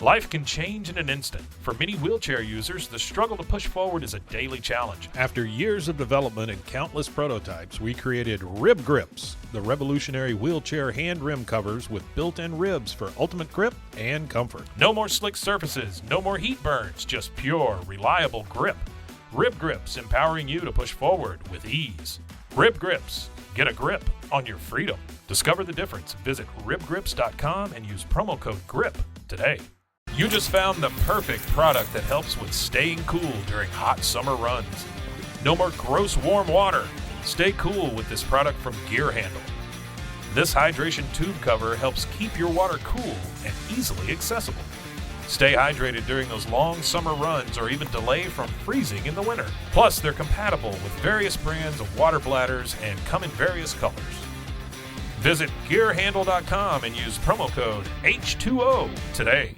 Life can change in an instant. For many wheelchair users, the struggle to push forward is a daily challenge. After years of development and countless prototypes, we created Rib Grips, the revolutionary wheelchair hand rim covers with built-in ribs for ultimate grip and comfort. No more slick surfaces, no more heat burns, just pure, reliable grip. Rib Grips, empowering you to push forward with ease. Rib Grips, get a grip on your freedom. Discover the difference. Visit ribgrips.com and use promo code GRIP today. You just found the perfect product that helps with staying cool during hot summer runs. No more gross warm water. Stay cool with this product from Gear Handle. This hydration tube cover helps keep your water cool and easily accessible. Stay hydrated during those long summer runs or even delay from freezing in the winter. Plus, they're compatible with various brands of water bladders and come in various colors. Visit gearhandle.com and use promo code H2O today.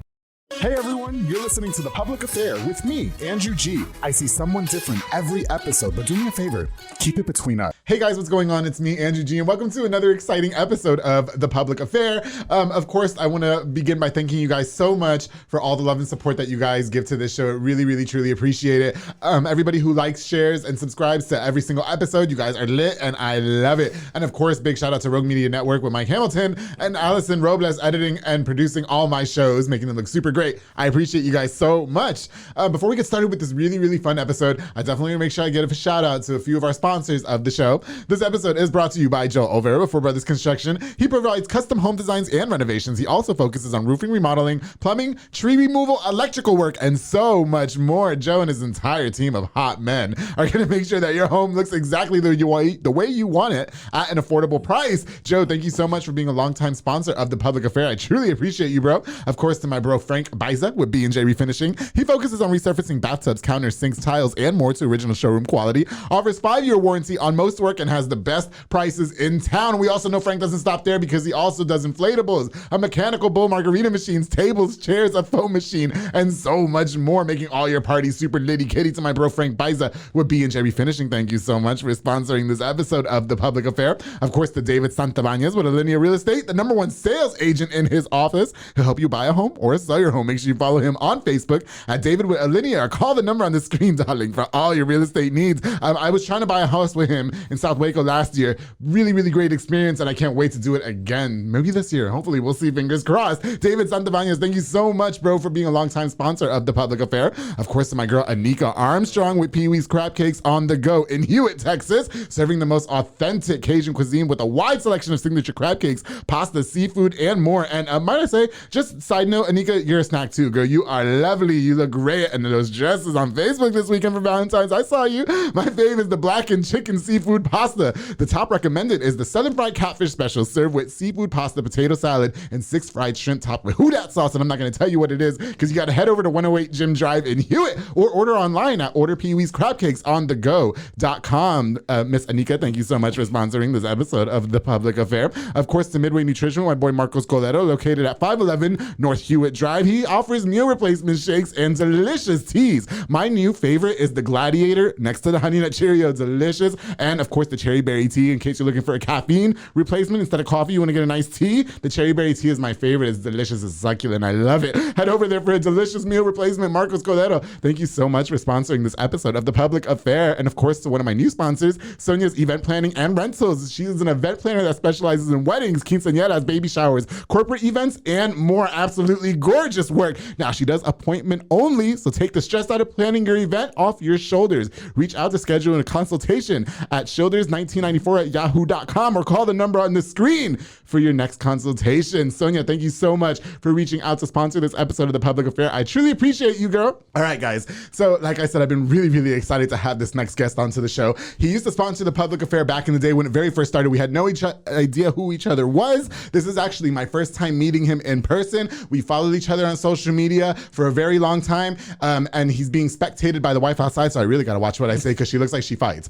Hey everyone, you're listening to The Public Affair with me, Andrew G. I see someone different every episode, but do me a favor, keep it between us. Hey guys, what's going on? It's me, Andrew G, and welcome to another exciting episode of The Public Affair. Of course, I want to begin by thanking you guys so much for all the love and support that you guys give to this show. I really, really, truly appreciate it. Everybody who likes, shares, and subscribes to every single episode, you guys are lit, and I love it. And of course, big shout out to Rogue Media Network with Mike Hamilton and Allison Robles editing and producing all my shows, making them look super great. I appreciate you guys so much. Before we get started with this really, really fun episode, I definitely want to make sure I give a shout out to a few of our sponsors of the show. This episode is brought to you by Joe Olvera of Four Brothers Construction. He provides custom home designs and renovations. He also focuses on roofing remodeling, plumbing, tree removal, electrical work, and so much more. Joe and his entire team of hot men are going to make sure that your home looks exactly the way you want it at an affordable price. Joe, thank you so much for being a longtime sponsor of The Public Affair. I truly appreciate you, bro. Of course, to my bro Frank Biza with B&J Refinishing. He focuses on resurfacing bathtubs, counters, sinks, tiles, and more to original showroom quality. Offers 5-year warranty on most work and has the best prices in town. We also know Frank doesn't stop there because he also does inflatables, a mechanical bull margarita machines, tables, chairs, a foam machine, and so much more, making all your parties super litty kitty. To my bro Frank Biza with B&J Refinishing, thank you so much for sponsoring this episode of The Public Affair. Of course, to David Santabañez with Alinea Real Estate, the #1 sales agent in his office. He'll help you buy a home or sell your home. Make sure you follow him on Facebook at David with Alinea, or call the number on the screen, darling, for all your real estate needs. I was trying to buy a house with him in South Waco last year. Really, really great experience, and I can't wait to do it again. Maybe this year. Hopefully, we'll see. Fingers crossed. David Santabañez, thank you so much, bro, for being a longtime sponsor of The Public Affair. Of course, to my girl Anika Armstrong with Pee-wee's Crab Cakes on the go in Hewitt, Texas, serving the most authentic Cajun cuisine with a wide selection of signature crab cakes, pasta, seafood, and more. And might I say, just side note, Anika, you're a snack too, girl. You are lovely. You look great. And those dresses on Facebook this weekend for Valentine's, I saw you. My fave is the blackened chicken seafood pasta. The top recommended is the Southern Fried Catfish Special, served with seafood pasta, potato salad, and 6 fried shrimp topped with Houdat sauce. And I'm not going to tell you what it is because you got to head over to 108 Jim Drive in Hewitt or order online at orderpeeweescrabcakesonthego.com. Miss Anika, thank you so much for sponsoring this episode of The Public Affair. Of course, to Midway Nutrition, my boy Marcos Colero, located at 511 North Hewitt Drive. He offers meal replacement shakes and delicious teas. My new favorite is the Gladiator next to the Honey Nut Cheerio. Delicious. And of course, the Cherry Berry Tea, in case you're looking for a caffeine replacement. Instead of coffee, you want to get a nice tea. The Cherry Berry Tea is my favorite. It's delicious. It's succulent. I love it. Head over there for a delicious meal replacement. Marcos Colero, thank you so much for sponsoring this episode of The Public Affair. And of course, to one of my new sponsors, Sonia's Event Planning and Rentals. She is an event planner that specializes in weddings, quinceañeras, baby showers, corporate events, and more. Absolutely gorgeous work. Now, she does appointment only, so take the stress out of planning your event off your shoulders. Reach out to schedule a consultation at shoulders1994@yahoo.com or call the number on the screen for your next consultation. Sonia, thank you so much for reaching out to sponsor this episode of The Public Affair. I truly appreciate you, girl. All right, guys. So like I said, I've been really, really excited to have this next guest onto the show. He used to sponsor The Public Affair back in the day when it very first started. We had no idea who each other was. This is actually my first time meeting him in person. We followed each other on social media for a very long time, and he's being spectated by the wife outside, so I really got to watch what I say because she looks like she fights.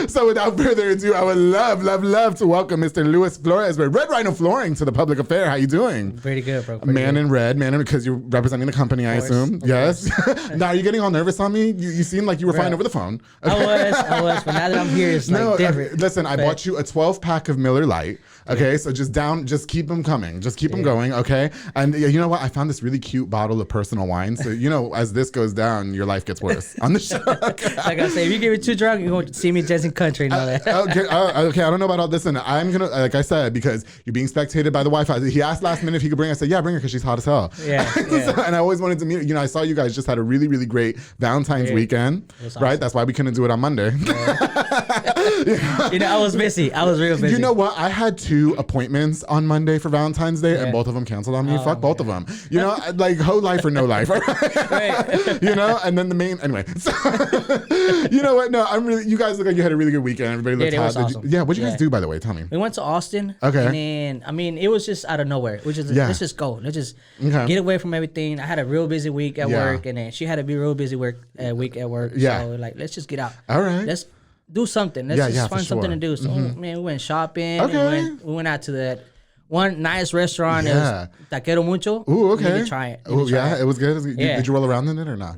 So without further ado, I would love to welcome Mr. Luis Flores with Red Rhino Flooring to The Public Affair. How you doing? Pretty good, bro. Man in red, because you're representing the company, I assume. Yes. Now, are you getting all nervous on me? You seem like you were fine over the phone. I was, but now that I'm here, it's like different. Listen, I bought you a 12-pack of Miller Lite. Okay, so just keep them coming. Just keep them going, okay? And you know what? I found this really cute bottle of personal wine. So, as this goes down, your life gets worse on the show. Okay. Like I say, if you get me too drunk, you're going to see me just in country and all that. Okay, I don't know about all this. And I'm going to, like I said, because you're being spectated by the Wi-Fi. He asked last minute if he could bring her. I said, yeah, bring her because she's hot as hell. Yeah. And I always wanted to meet her. I saw you guys just had a really, really great Valentine's weekend, awesome. right? That's why we couldn't do it on Monday. I was busy. I was real busy. You know what? I had 2 appointments on Monday for Valentine's Day, and both of them canceled on me. Fuck both of them. Like whole life or no life. Right. And then the main, anyway. So, you know what? No, you guys look like you had a really good weekend. Everybody looked hot. Awesome. What'd you guys do, by the way? Tell me. We went to Austin. Okay. And then, it was just out of nowhere. Let's just go. Let's just get away from everything. I had a real busy week at work, and then she had a real busy week at work. Yeah. So, let's just get out. All right. Let's do something. Let's just find something to do. So, we went shopping. Okay. We went out to that one nice restaurant. It was Taquero Mucho. Ooh, okay. You need to try it. It was good. Did you roll around in it or not?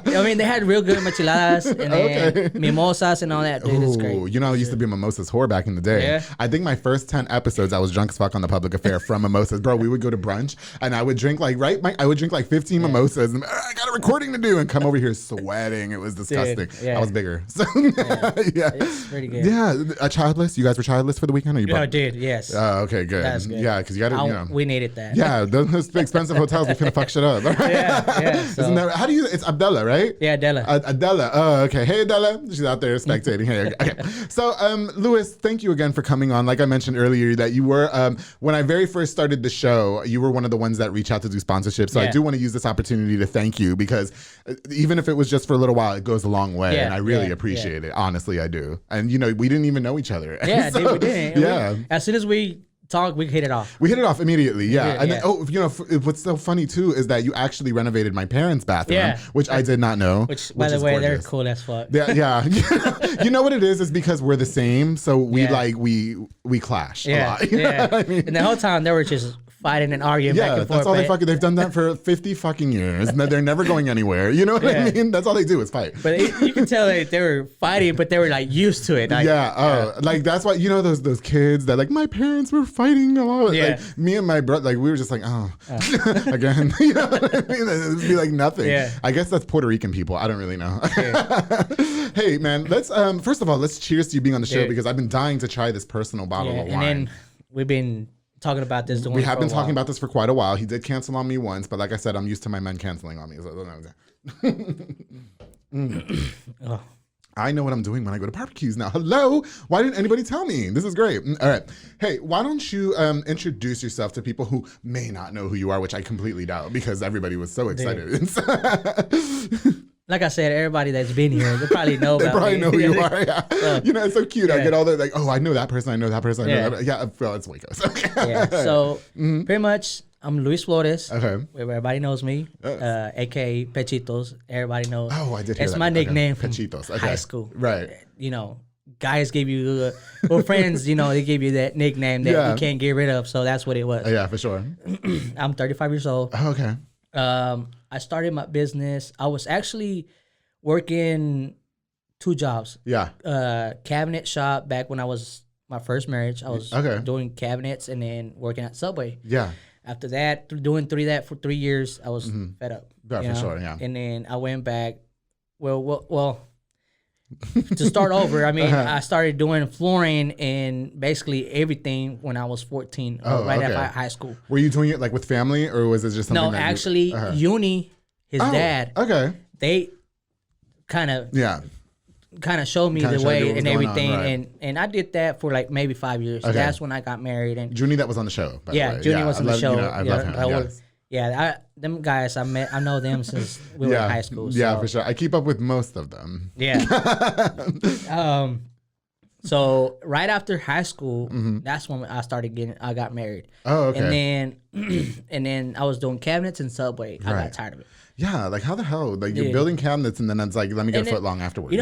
They had real good micheladas and then mimosas and all that. Dude, it's great. I used to be a mimosas whore back in the day. Yeah. I think my first 10 episodes, I was drunk as fuck on the Public Affair from mimosas. Bro, we would go to brunch and I would drink I would drink 15 mimosas and I got a recording to do and come over here sweating. It was disgusting. Dude, yeah. I was bigger. So It's pretty good. Yeah, childless. You guys were childless for the weekend? Or you dude, yes. Oh, okay, good. That's good. Yeah, because you got to, We needed that. Yeah, those expensive hotels, we finna fuck shit up. Yeah. So. Isn't that, how do you, it's Abdella, right? Yeah, Adela. Adela. Oh, okay. Hey, Adela. She's out there spectating. Hey, okay. So, Louis, thank you again for coming on. Like I mentioned earlier, that you were, when I very first started the show, you were one of the ones that reached out to do sponsorships. So I do want to use this opportunity to thank you because even if it was just for a little while, it goes a long way. And I really appreciate it. Honestly, I do. And, we didn't even know each other. Yeah, so, we didn't. Yeah. As soon as we talk, we hit it off. We hit it off immediately, yeah. And yeah. then, what's so funny too is that you actually renovated my parents' bathroom, which I did not know. Which by the way, gorgeous. They're cool as fuck. Yeah. You know what it is? It's because we're the same, so we we clash a lot. You know what I mean? And the whole time they were just fighting and arguing back and forth. That's all they've done that for 50 fucking years. And they're never going anywhere. You know what I mean? That's all they do is fight. But you can tell they were fighting, but they were used to it. That's why, those kids that my parents were fighting a lot. Yeah. Me and my brother, we were just again. You know what I mean? It would be like nothing. Yeah. I guess that's Puerto Rican people. I don't really know. Yeah. Hey man, let's first of all, let's cheers to you being on the show because I've been dying to try this personal bottle of wine. And then we've been talking about this. We have been talking about this for quite a while. He did cancel on me once, but like I said, I'm used to my men canceling on me. So I know what I'm doing when I go to barbecues now. Hello. Why didn't anybody tell me? This is great. All right. Hey, why don't you introduce yourself to people who may not know who you are, which I completely doubt because everybody was so excited. Like I said, everybody that's been here, they probably know about me. They probably know who you are. Yeah. It's so cute. I get all the I know that person. I know that person. I know that. Yeah, well, it's Waco's. Yeah. So pretty much, I'm Luis Flores. Okay. Everybody knows me, aka Pechitos. Everybody knows. Oh, I did hear It's that. my nickname from Pechitos. high school. Right. Guys give you, friends, they give you that nickname that you can't get rid of. So that's what it was. Yeah, for sure. I'm 35 years old. Oh, okay. I started my business. I was actually working 2 jobs. Yeah. Cabinet shop back when I was my first marriage. I was doing cabinets and then working at Subway. Yeah. After that, doing that for 3 years, I was fed up. Yeah, for sure, yeah. And then I went back. Well, to start over, I started doing flooring and basically everything when I was 14, after high school. Were you doing it with family or was it just something No, actually, uni, his dad, they kind of showed me the way and everything, right. and I did that for maybe 5 years. Okay. That's when I got married. And Junie, that was on the show. By the way. Junie was on the show. I love him. Them guys I know them since we were in high school. So. Yeah, for sure. I keep up with most of them. Yeah. So right after high school, that's when I got married. Oh, okay. And then I was doing cabinets and Subway. I got tired of it. Yeah, how the hell? You're building cabinets and then it's let me get a foot long afterwards.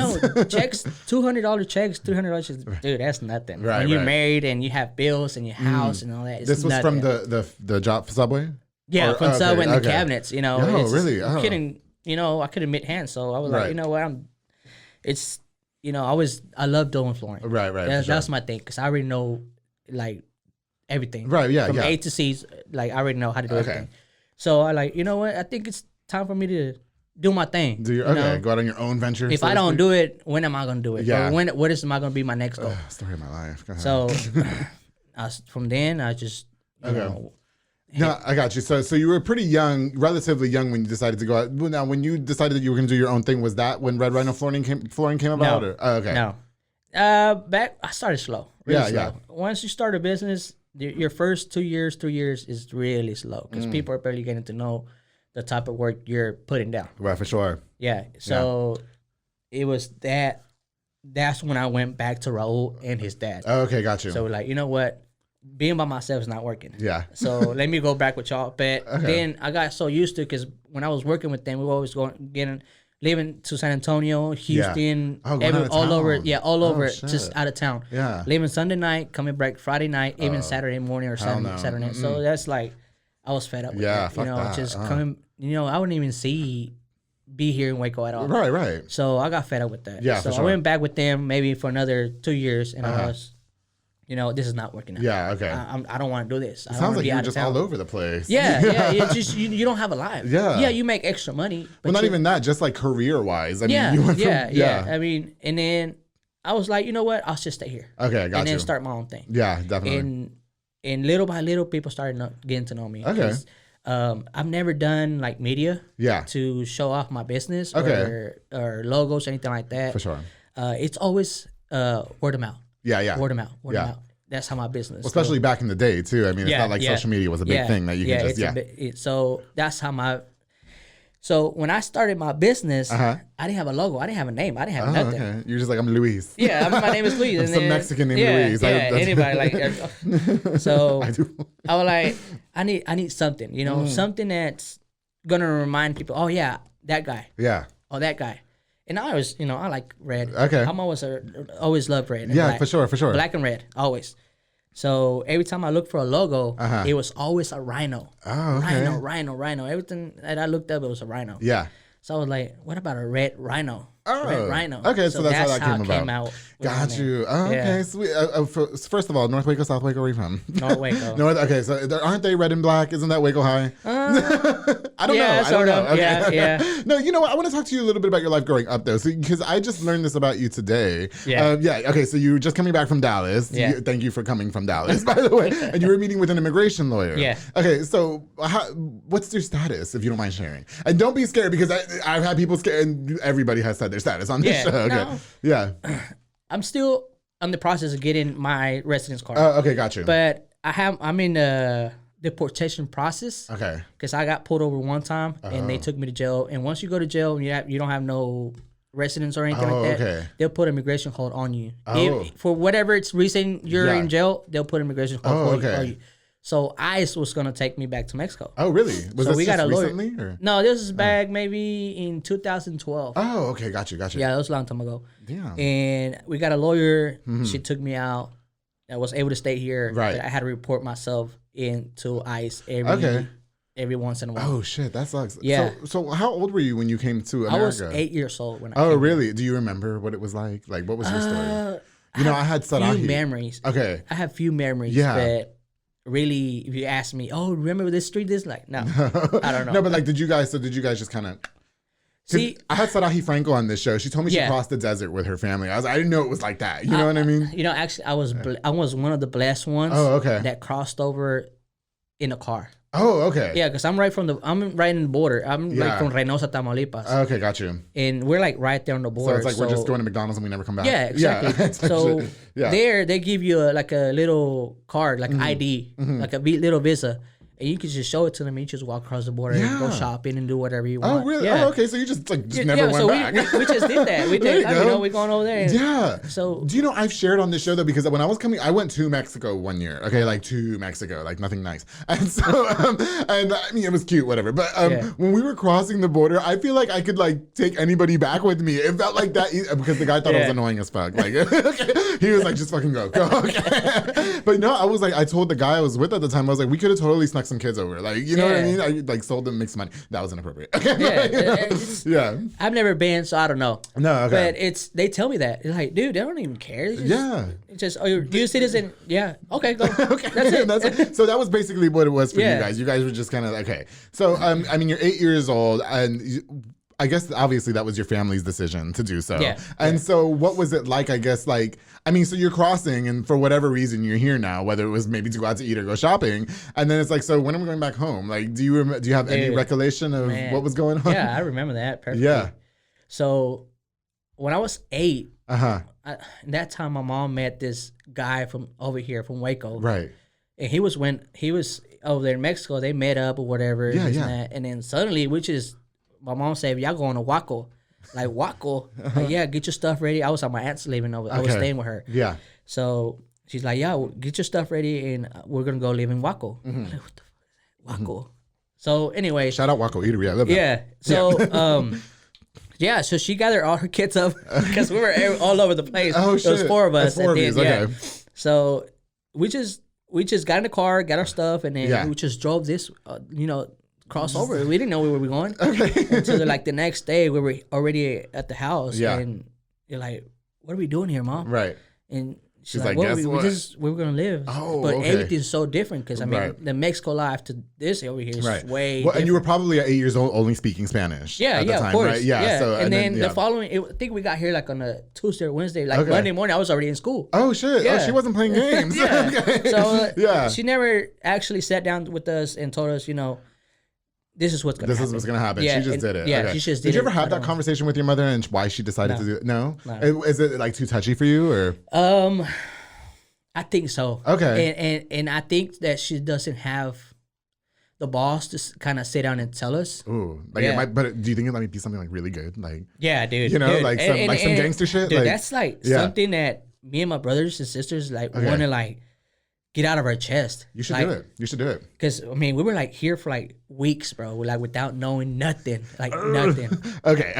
Checks, $200 checks, $300 checks. Dude, that's nothing. Right, when you're married and you have bills and your house and all that. This was nothing. from the job for Subway? Yeah, from Subway and the cabinets, Oh, really? I couldn't admit hands. So I was like, you know what, I love doing flooring. Right. That's my thing because I already know like everything. Right. Yeah. From yeah. A to C's, like I already know how to do everything. So I like, you know what? I think it's time for me to do my thing. Go out on your own venture. If I don't do it, when am I going to do it? Yeah. Or what is my going to be my next goal? Story of my life. Go ahead. So from then I just, you know, no, I got you. So you were pretty young, relatively young when you decided to go out. Now, when you decided that you were going to do your own thing, was that when Red Rhino flooring came about? No. Or? Oh, okay. No. Back I started slow. Really slow. Once you start a business, your first 2 years, 3 years is really slow because people are barely getting to know the type of work you're putting down. Right, for sure. Yeah. So it was that. That's when I went back to Raul and his dad. Oh, okay, got you. So like, you know what? Being by myself is not working. Yeah. So let me go back with y'all. But then I got so used to it because when I was working with them, we were always living to San Antonio, Houston, all over. Yeah, all over, just out of town. Yeah. Leaving Sunday night, coming back Friday night, even Saturday morning or Saturday night. So that's like, I was fed up with that. Fuck that. Just coming, I wouldn't even be here in Waco at all. Right. So I got fed up with that. Yeah, so for sure. I went back with them maybe for another 2 years, and I was, this is not working out. Yeah, okay. I don't want to do this. It sounds like you're just all over the place. Yeah. It's just you don't have a life. Yeah, you make extra money. But not even that, just like career wise. I mean, you went from, I mean, and then I was like, you know what? I'll just stay here. Okay, got and you. then start my own thing. Yeah, definitely. And little by little, people started getting to know me. Okay. I've never done like media to show off my business or logos or anything like that. For sure. It's always word of mouth. Yeah. Word of mouth. That's how my business. Well, especially back in the day too. I mean, it's not like social media was a big thing that you can just so that's how So when I started my business, I didn't have a logo. I didn't have a name. I didn't have nothing. Okay. You're just like, I'm Luis. Yeah, my name is Luis. I'm some Mexican named Luis. Anybody like. So I was like, I need something. Something that's gonna remind people. Oh yeah, that guy. Yeah. Oh, that guy. And I was, I like red. Okay. I'm always loved red. And yeah, black. For sure. Black and red, always. So every time I looked for a logo, it was always a rhino. Oh, okay. Rhino. Everything that I looked up, it was a rhino. Yeah. So I was like, what about a red rhino? Oh. Red rhino. Okay, so that's how that came out. Got you. Oh, okay, sweet. First of all, North Waco, South Waco, where are you from? North Waco. Okay, so aren't they red and black? Isn't that Waco High? I don't know. I don't know. Okay. Yeah. No, you know what? I want to talk to you a little bit about your life growing up, though, because I just learned this about you today. Yeah. Okay, so you were just coming back from Dallas. Yeah. Thank you for coming from Dallas, by the way. And you were meeting with an immigration lawyer. Yeah. Okay, so what's your status, if you don't mind sharing? And don't be scared, because I've had people scared, and everybody has said their status on this show. Okay. No. Yeah. I'm still in the process of getting my residence card. Okay, got you. But I'm in the deportation process. Okay. Because I got pulled over one time and they took me to jail. And once you go to jail and you don't have no residence or anything like that, they'll put immigration hold on you. For whatever it's reason you're in jail, they'll put immigration hold on you. So ICE was gonna take me back to Mexico. Oh, really? Was so this we got a lawyer. Recently, or? No, this is back maybe in 2012. Oh, okay, got you. Yeah, that was a long time ago. Damn. And we got a lawyer. She took me out. I was able to stay here. Right. But I had to report myself into ICE every once in a while. Oh shit, that sucks. Yeah. So how old were you when you came to America? I was 8 years old when I came. Oh, really? Here. Do you remember what it was like? Like, what was your story? I had few memories. Okay. I have few memories. Yeah. But really, if you ask me, remember this street? This no, I don't know. No, but like, did you guys just kind of? See, I had Sarahi Franco on this show. She told me she crossed the desert with her family. I didn't know it was like that. You know what I mean? Actually, I was one of the blessed ones. Oh, okay. That crossed over in a car. Oh, okay. Yeah, because I'm right in the border. I'm like from Reynosa, Tamaulipas. Okay, got you. And we're like right there on the border. So it's like we're just going to McDonald's and we never come back. Yeah, exactly. So there they give you a little card, like ID, like a little visa. And you can just show it to them and you just walk across the border and go shopping and do whatever you want. Oh, really? Yeah. Oh, okay. So you just never went back. We just did that. We did, we're going over there. Yeah. So do you know I've shared on this show though, because when I was coming, I went to Mexico one year. Okay, like to Mexico, like nothing nice. And so, and I mean, it was cute, whatever. But when we were crossing the border, I feel like I could like take anybody back with me. It felt like that because the guy thought I was annoying as fuck. Like, he was like, just fucking go. Okay. But no, I was like, I told the guy I was with at the time, I was like, we could have totally snuck some kids over. Like, you know what I mean? I like sold them, make some money. That was inappropriate. Okay. Yeah. I've never been, so I don't know. No, okay. But they tell me that. It's like, dude, they don't even care. It's just, oh, you're a citizen. Yeah. Okay, go. Okay. That's it. So that was basically what it was for you guys. You guys were just kind of, okay. So, I mean, you're 8 years old, and I guess obviously that was your family's decision to do so. Yeah. And so what was it like, I guess, like, I mean, so you're crossing and for whatever reason you're here now, whether it was maybe to go out to eat or go shopping. And then it's like, so when am I going back home? Like, do you have any recollection of what was going on? Yeah, I remember that perfectly. Yeah. So when I was 8, that time my mom met this guy from over here from Waco. Right. And he was over there in Mexico. They met up or whatever. Yeah. And then suddenly, my mom said, y'all going to Waco. Like, Waco? Like, yeah, get your stuff ready. I was at my aunt's living over. I was staying with her. Yeah. So she's like, yeah, get your stuff ready and we're going to go live in Waco. I'm like, what the fuck is that? Waco? So anyway. Shout out Waco Eatery. I love that. Yeah. So, so she gathered all her kids up because we were all over the place. Oh, shit. There was 4 of us. That's 4 of you. Okay. So we just got in the car, got our stuff, and then we just drove this, crossover. We didn't know where we were going. Okay. Until like the next day, we were already at the house. Yeah. And you're like, what are we doing here, Mom? Right. And she's like, well, we were going to live. Oh, but everything's so different because, I mean, the Mexico life to this over here is way different. And you were probably at 8 years old only speaking Spanish at the time, of course. Right? Yeah. So, and then the following, I think we got here like on a Tuesday or Wednesday. Like Monday morning, I was already in school. Oh, shit. Yeah. Oh, she wasn't playing games. So she never actually sat down with us and told us, this is what's going to happen. This is what's going to happen. She just did it. Yeah, she just did it. Did you ever have that conversation with your mother and why she decided to do it? No? Is it like too touchy for you or? I think so. Okay. And I think that she doesn't have the balls to kind of sit down and tell us. Ooh. Like it might, but do you think it might be something like really good? Like, yeah, dude. Like some gangster shit? Dude, that's like something that me and my brothers and sisters want to like get out of our chest. You should do it. You should do it. Because, I mean, we were like here for like weeks, bro. We're like without knowing nothing. Like nothing. Okay.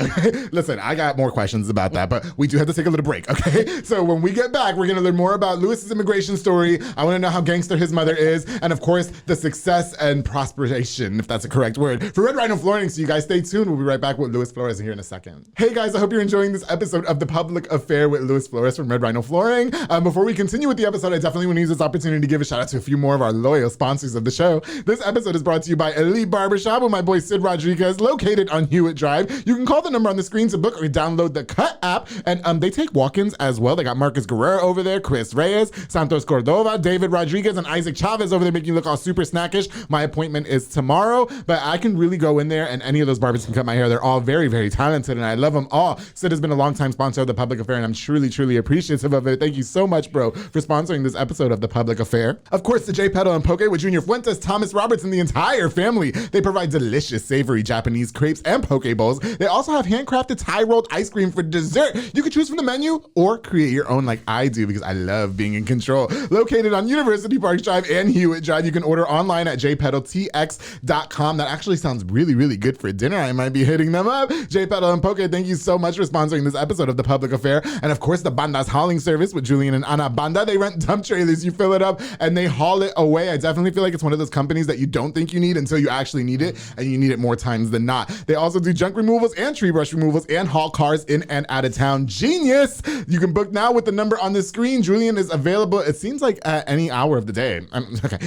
Listen, I got more questions about that, but we do have to take a little break, okay? So when we get back, we're going to learn more about Lewis's immigration story. I want to know how gangster his mother is. And of course, the success and prosperation, if that's a correct word, for Red Rhino Flooring. So you guys stay tuned. We'll be right back with Lewis Flores here in a second. Hey guys, I hope you're enjoying this episode of The Public Affair with Lewis Flores from Red Rhino Flooring. Before we continue with the episode, I definitely want to use this opportunity to give a shout out to a few more of our loyal sponsors of the show. This episode is brought to you by Elite Barbershop with my boy Sid Rodriguez, located on Hewitt Drive. You can call the number on the screen to book or download the Cut app, and they take walk-ins as well. They got Marcus Guerrero over there, Chris Reyes, Santos Cordova, David Rodriguez, and Isaac Chavez over there making you look all super snackish. My appointment is tomorrow, but I can really go in there and any of those barbers can cut my hair. They're all very, very talented, and I love them all. Sid has been a longtime sponsor of The Public Affair, and I'm truly, truly appreciative of it. Thank you so much, bro, for sponsoring this episode of The Public Affair. Of course, the J Pedal and Poke with Junior Fuentes, Thomas Roberts, and the entire family. They provide delicious, savory Japanese crepes and poke bowls. They also have handcrafted Thai-rolled ice cream for dessert. You can choose from the menu or create your own like I do because I love being in control. Located on University Park Drive and Hewitt Drive, you can order online at jpedaltx.com. That actually sounds really, really good for dinner. I might be hitting them up. J Pedal and Poke, thank you so much for sponsoring this episode of The Public Affair. And of course, the Banda's hauling service with Julian and Ana Banda. They rent dump trailers. You fill it up and they haul it away. I definitely feel like it's one of those companies that you don't think you need until you actually need it, and you need it more times than not. They also do junk removals and tree brush removals and haul cars in and out of town. Genius! You can book now with the number on the screen. Julian is available, it seems like at any hour of the day. Okay.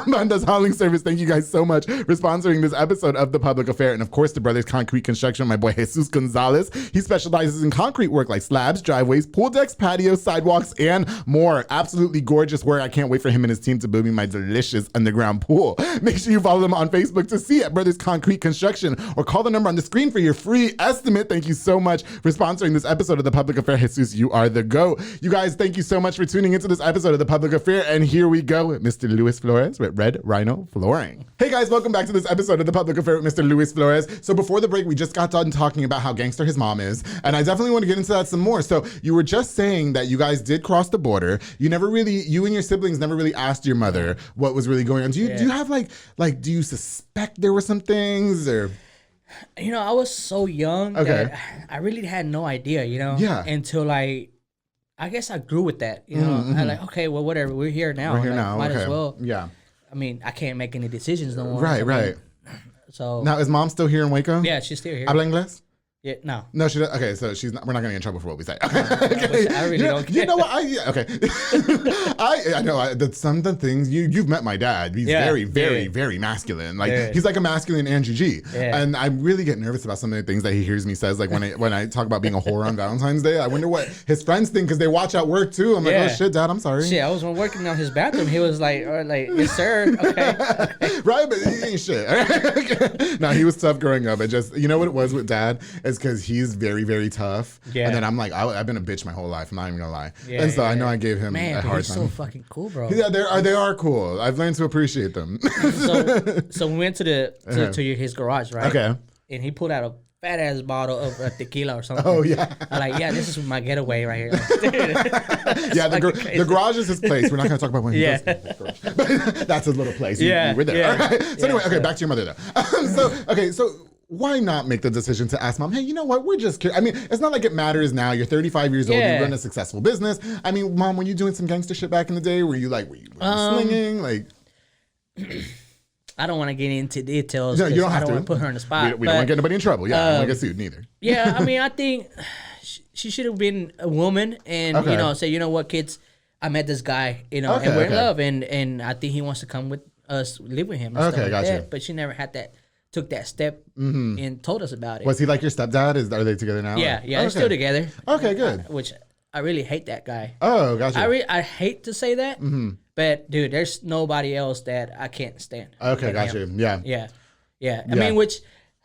Banda's hauling service, thank you guys so much for sponsoring this episode of The Public Affair. And of course, the Brothers Concrete Construction, my boy Jesus Gonzalez. He specializes in concrete work like slabs, driveways, pool decks, patios, sidewalks, and more. Absolutely gorgeous work. I can't wait for him and his team to build me my delicious underground pool. Make sure you follow them on Facebook to see at Brothers Concrete Construction or call the number on the screen for your free estimate. Thank you so much for sponsoring this episode of The Public Affair. Jesus, you are the GOAT. You guys, thank you so much for tuning into this episode of The Public Affair. And here we go with Mr. Lewis Flores with Red Rhino Flooring. Hey guys, welcome back to this episode of The Public Affair with Mr. Lewis Flores. So before the break, we just got done talking about how gangster his mom is. And I definitely want to get into that some more. So you were just saying that you guys did cross the border. You and your siblings never really asked your mother what was really going on. Do you have like do you suspect there were some things or? I was so young that I really had no idea, Yeah. Until I guess I grew with that, I like, okay, well, whatever, we're here now. We're here like, now. Might as well. Yeah. I mean, I can't make any decisions no more. Right. So now, is mom still here in Waco? Yeah, she's still here. Habla inglés? Yeah, no. No, she doesn't. Okay, so she's not. We're not gonna get in trouble for what we say. Okay. I really don't care. You know what? Okay. I know some of the things you've met my dad. He's very masculine. Like he's like a masculine Andrew G. Yeah. And I really get nervous about some of the things that he hears me says. Like when I talk about being a whore on Valentine's Day, I wonder what his friends think because they watch at work too. I'm like, oh shit, Dad, I'm sorry. Shit, I was working on his bathroom. He was like, yes sir. Okay. Right, but he ain't shit. No, he was tough growing up. It just, you know what it was with Dad is because he's very tough. Yeah. And then I'm like, I've been a bitch my whole life. I'm not even gonna lie. Yeah, and so I know I gave him a hard time. He's so fucking cool, bro. Yeah, they are cool. I've learned to appreciate them. So we went to his garage, right? Okay. And he pulled out a fat ass bottle of tequila or something. Oh yeah. I'm like, yeah, this is my getaway right here. Yeah, the garage is his place. We're not gonna talk about when he does garage. But that's his little place. Yeah. We're there. All right. So anyway, okay, back to your mother though. So why not make the decision to ask mom, hey, you know what? We're just curious. I mean, it's not like it matters now. You're 35 years old. You run a successful business. I mean, mom, were you doing some gangster shit back in the day? Were you slinging? Like, I don't want to get into details. No, you don't have to. I don't want to put her in the spot. We don't want to get anybody in trouble. Yeah, I don't want to get sued neither. Yeah, I mean, I think she should have been a woman and, say, you know what, kids, I met this guy, and we're in love. And I think he wants to come with us, live with him. And stuff like that. But she never took that step and told us about it. Was he like your stepdad? Are they together now? Yeah, they're still together. Okay, good. Which I really hate that guy. Oh, gotcha. I hate to say that, but dude, there's nobody else that I can't stand. Okay, gotcha. Yeah. I mean, which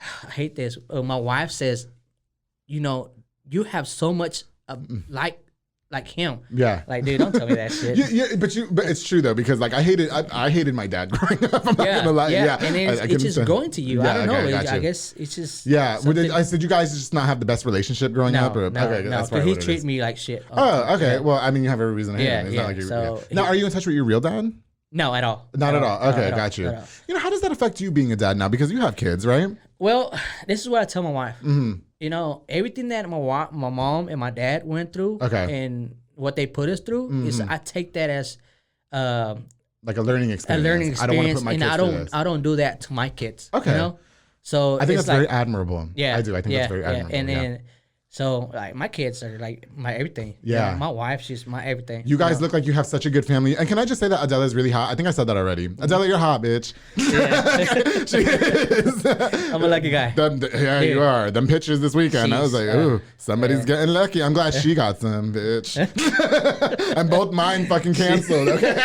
I hate this. My wife says, you have so much like him. Yeah. Like, dude, don't tell me that shit. But it's true though, because like I hated my dad growing up. I'm not gonna lie. Yeah. And it's just going to you. I don't know. I guess it's just I said you guys just not have the best relationship growing up? No, that's but he treated me like shit. Oh, okay. Well, I mean, you have every reason to hate him. It's not like you're, now, are you in touch with your real dad? No, at all. Not at all. Okay, got you. How does that affect you being a dad now? Because you have kids, right? Well, this is what I tell my wife. Everything that my mom and my dad went through and what they put us through is I take that as like a learning experience. I don't want to put my kids through this. I don't do that to my kids. Okay. So I think that's very admirable. Yeah. I do. I think that's very admirable. And then so like my kids are like my everything. Yeah. My wife, she's my everything. You guys look like you have such a good family. And can I just say that Adela is really hot? I think I said that already. Adela, you're hot, bitch. Yeah. She is. I'm a lucky guy. You are. Them pictures this weekend. I was like, ooh, somebody's getting lucky. I'm glad she got some, bitch. And both mine fucking canceled. Okay.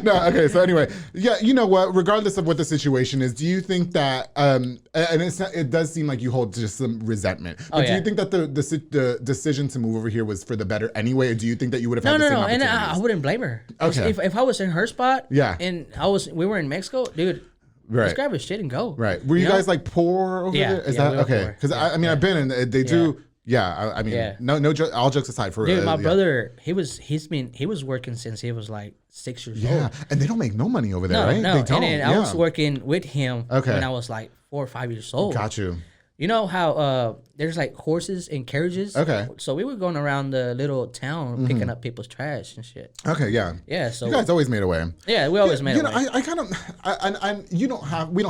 No, okay. So anyway, yeah, you know what? Regardless of what the situation is, do you think that and it does seem like you hold just some resentment. But do you think that the decision to move over here was for the better anyway, or do you think that you would have had the same opportunities? And I wouldn't blame her. Okay. If I was in her spot, and we were in Mexico, dude. Right. Just grab his shit and go. Right. Were you guys like poor over there? Is that okay? Because I mean, I've been in. They do. Yeah. I mean, no. All jokes aside, for dude, my brother, he was working since he was like 6 years old. Yeah, and they don't make no money over there, right? No, they don't. And then I was working with him when I was like 4 or 5 years old. Got you. You know how there's like horses and carriages? Okay. So we were going around the little town picking up people's trash and shit. Okay, yeah. Yeah, so you guys always made a way. Yeah, we always made a way. You don't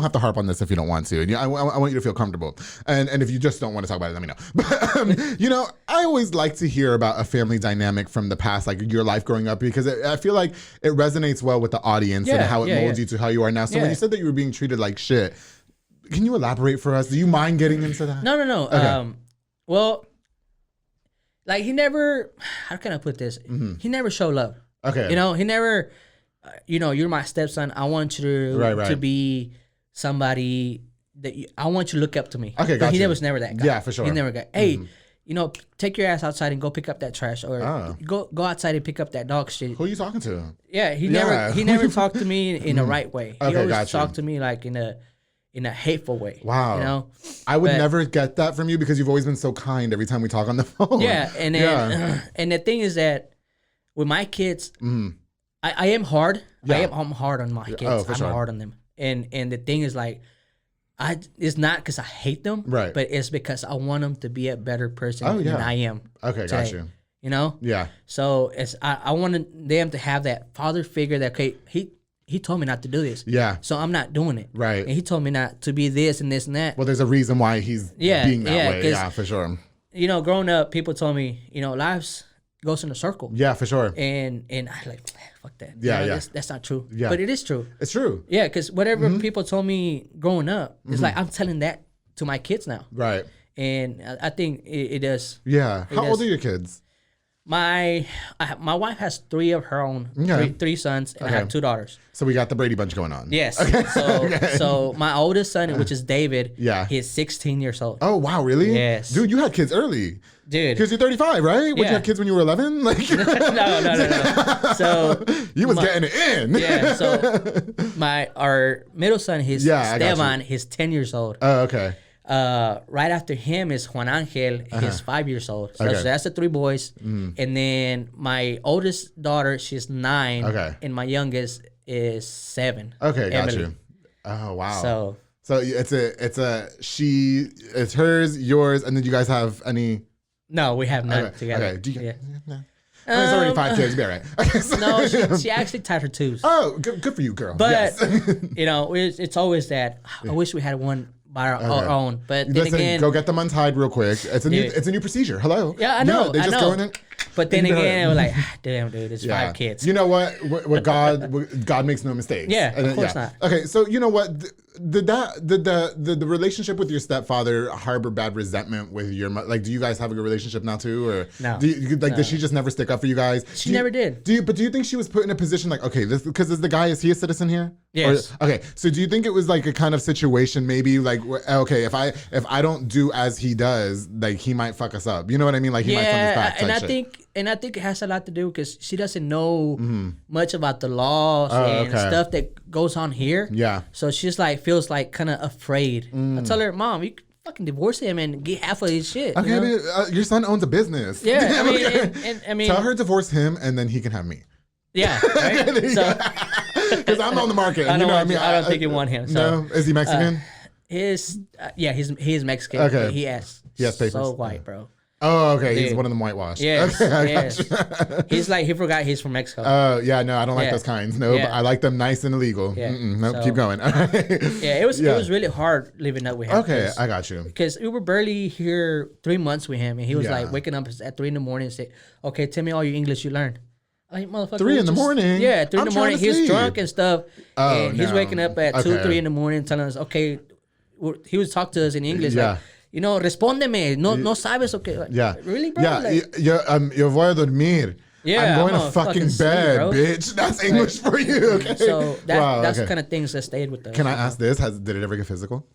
have to harp on this if you don't want to. I want you to feel comfortable. And if you just don't want to talk about it, let me know. But I always like to hear about a family dynamic from the past, like your life growing up, because I feel like it resonates well with the audience and how it molds you to how you are now. So when you said that you were being treated like shit, can you elaborate for us? Do you mind getting into that? No. Okay. Well, like he never, how can I put this? He never showed love. Okay. He never, you're my stepson. I want you to be somebody that I want you to look up to me. Okay, gotcha. He was never that guy. Yeah, for sure. He never got, hey, take your ass outside and go pick up that trash, or go outside and pick up that dog shit. Who are you talking to? Yeah, he never talked to me in the right way. He always talked to me like in a hateful way. Wow. I would never get that from you because you've always been so kind every time we talk on the phone. Yeah, and then, and the thing is that with my kids, I am hard. Yeah. I'm hard on my kids. I'm hard on them. And the thing is like, it's not because I hate them, right? But it's because I want them to be a better person than I am. Okay, today, got you. Yeah. So I wanted them to have that father figure that he he told me not to do this. Yeah. So I'm not doing it. Right. And he told me not to be this and this and that. Well, there's a reason why he's being that way. Yeah, for sure. You know, growing up, people told me, you know, lives goes in a circle. Yeah, for sure. And I like, fuck that. Yeah, you know, yeah. That's not true. Yeah. But it is true. It's true. Yeah, because whatever people told me growing up, it's like I'm telling that to my kids now. Right. And I think it does. Yeah. How old are your kids? My wife has 3 of her own, three sons, and I have 2 daughters. So we got the Brady Bunch going on. Yes. So my oldest son, which is David, he's 16 years old. Oh, wow, really? Yes. Dude, you had kids early. Dude. Because you're 35, right? Would you have kids when you were 11? Like No. So you was getting it in. Yeah. So our middle son, he's Esteban, he's 10 years old. Oh, okay. Right after him is Juan Angel. He's 5 years old. So that's the 3 boys. And then my oldest daughter, she's 9. Okay. And my youngest is 7. Okay, got Emily. you. Oh, wow. So it's hers, yours, and then you guys have any? No, we have none together. Okay. Do you? No. It's already 5 kids. Be all right. Okay, so. No, she actually tied her 2s. Oh, good for you, girl. But yes. you know, it's always that. I wish we had one by our own. But then again, go get them untied real quick. It's a new procedure. Hello. Yeah, I know. They just go in and. But then again, we're like, damn, dude, it's 5 kids. You know what? God makes no mistakes. Yeah, of course not. Okay, so you know what? Did the relationship with your stepfather harbor bad resentment with your mother? Like, do you guys have a good relationship now too, or no? Did she just never stick up for you guys? She never did. Do you think she was put in a position like, okay, this because is the guy, is he a citizen here? Yes. Okay, so do you think it was like a kind of situation, maybe like, okay, if I don't do as he does, like he might fuck us up. You know what I mean? Like he might send us back. And I think it has a lot to do because she doesn't know much about the laws and stuff that goes on here. Yeah. So she's like feels like kind of afraid. I tell her, Mom, you fucking divorce him and get half of his shit. Okay, you know? your son owns a business. Yeah, I mean, tell her to divorce him and then he can have me. Yeah, right? So because I'm on the market. I don't think you want him. So. No, is he Mexican? He's Mexican. Okay, he has papers. So white, bro. Oh, okay. Dude. He's one of them whitewashed. Yes, okay, yes. He's like, he forgot he's from Mexico. Oh, yeah, no, I don't like those kinds. No, but I like them nice and illegal. Yeah. Nope, keep going. Yeah, it was really hard living up with him. Okay, I got you. Because we were barely here 3 months with him, and he was like waking up at 3 a.m. and say, okay, tell me all your English you learned. Like, motherfucker. 3 a.m? Yeah, 3 a.m. He was drunk and stuff. Oh, and he's waking up at 2, 3 a.m. telling us, okay, he would talk to us in English. Like, you know, respóndeme. No sabes, okay. Like, really, bro? Yo voy a dormir. Yeah, I'm going to fucking bed, bitch. That's English for you. Okay. So that's the kind of things that stayed with us. Can I ask this? Did it ever get physical?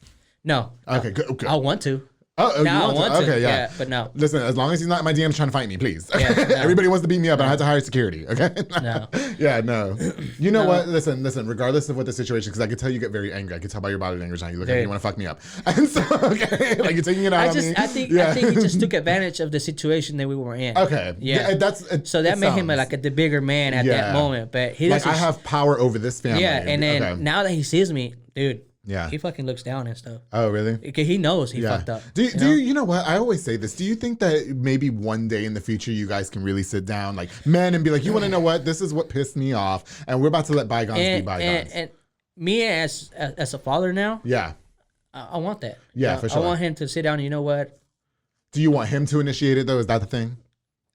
No. Okay, good. Okay. I want to. Oh, now you want to? Okay, yeah. But no. Listen, as long as he's not in my DMs trying to fight me, please. Yeah, no. Everybody wants to beat me up, and I had to hire security. Okay. No. Yeah, no. You know what? Listen. Regardless of what the situation, because I could tell you get very angry. I could tell by your body language now. You look like you want to fuck me up, and so like you're taking it out on me. I think he just took advantage of the situation that we were in. Okay. Yeah. So that made him like the bigger man at that moment. But he doesn't. Like I have power over this family. Yeah, and then now that he sees me, dude. Yeah. He fucking looks down and stuff. Oh, really? Because he knows he fucked up. You know what? I always say this. Do you think that maybe one day in the future you guys can really sit down like men and be like, you want to know what? This is what pissed me off. And we're about to let bygones be bygones. And me as a father now. Yeah. I want that. Yeah, for sure. I want him to sit down and you know what? Do you want him to initiate it though? Is that the thing?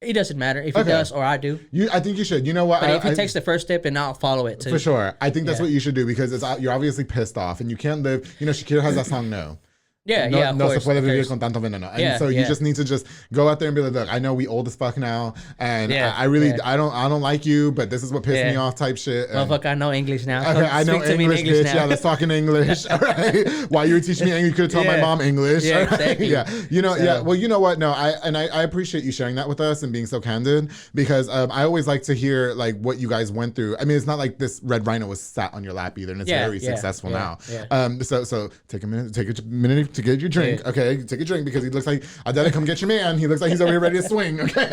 It doesn't matter if he does or I do. I think you should. You know what? But if he takes the first step, and I'll follow it too. For sure. I think that's what you should do because you're obviously pissed off and you can't live. You know, Shakira has that song No. Yeah, no se puede vivir con tanto veneno. And so you just need to just go out there and be like, look, I know we old as fuck now, and I don't like you, but this is what pissed me off type shit. Motherfucker, I know English now. Okay, I know English, bitch. Now. Yeah, let's talk in English. All right. While you were teaching me English, you could have told my mom English. Yeah, exactly. Yeah. You know, well, you know what? No, I appreciate you sharing that with us and being so candid because I always like to hear like what you guys went through. I mean, it's not like this red rhino was sat on your lap either, and it's very successful now. Yeah. So take a minute to get your drink. Okay, take a drink because he looks like Adela, come get your man. He looks like he's over here ready to swing. Okay.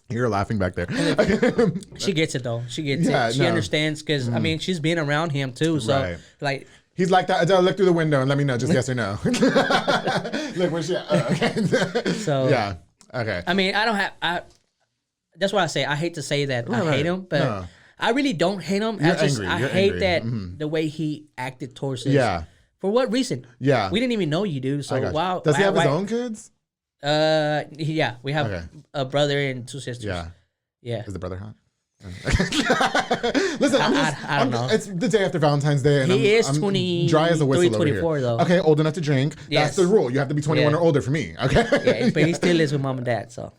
You're laughing back there. She gets it though. She gets it. She understands because I mean she's been around him too. So like he's like that. Adela, look through the window and let me know just yes or no. Look where's she at? Oh, okay. So yeah. Okay. I mean I don't have. That's why I say I hate to say that I hate him, but. No. I really don't hate him. I hate that the way he acted towards us. Yeah. For what reason? Yeah. We didn't even know you, dude. So wow. Does he have his own kids? Yeah. We have a brother and 2 sisters. Yeah. Yeah. Is the brother hot? Listen, I don't know. It's the day after Valentine's Day, and he I'm 20, dry as a whistle 24 over here. though. Okay, old enough to drink. Yes. That's the rule. You have to be 21 or older for me. Okay. Yeah, but he still lives with mom and dad. So.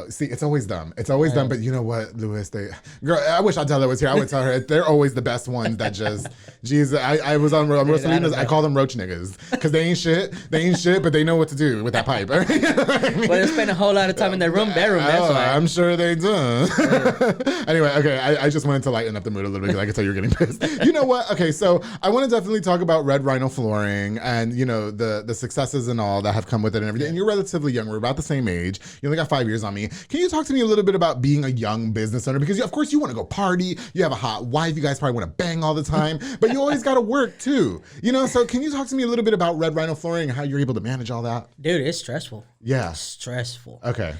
See, it's always dumb. It's always dumb. But you know what, Louis? Girl, I wish Adela was here. I would tell her they're always the best ones that just, Jesus. I was on Rosalinas. I call them roach niggas because they ain't shit. They ain't shit, but they know what to do with that pipe. You know what I mean? Well, they spend a whole lot of time in their bedroom. That's why. I'm sure they do. Anyway, okay. I just wanted to lighten up the mood a little bit because I could tell you're getting pissed. You know what? Okay, so I want to definitely talk about Red Rhino Flooring and the successes and all that have come with it and everything. And you're relatively young. We're about the same age. You only got 5 years on me. Can you talk to me a little bit about being a young business owner? Because of course you want to go party, you have a hot wife, you guys probably want to bang all the time, but you always got to work too. So can you talk to me a little bit about Red Rhino Flooring and how you're able to manage all that? Dude, it's stressful. Yeah. It's stressful. Okay.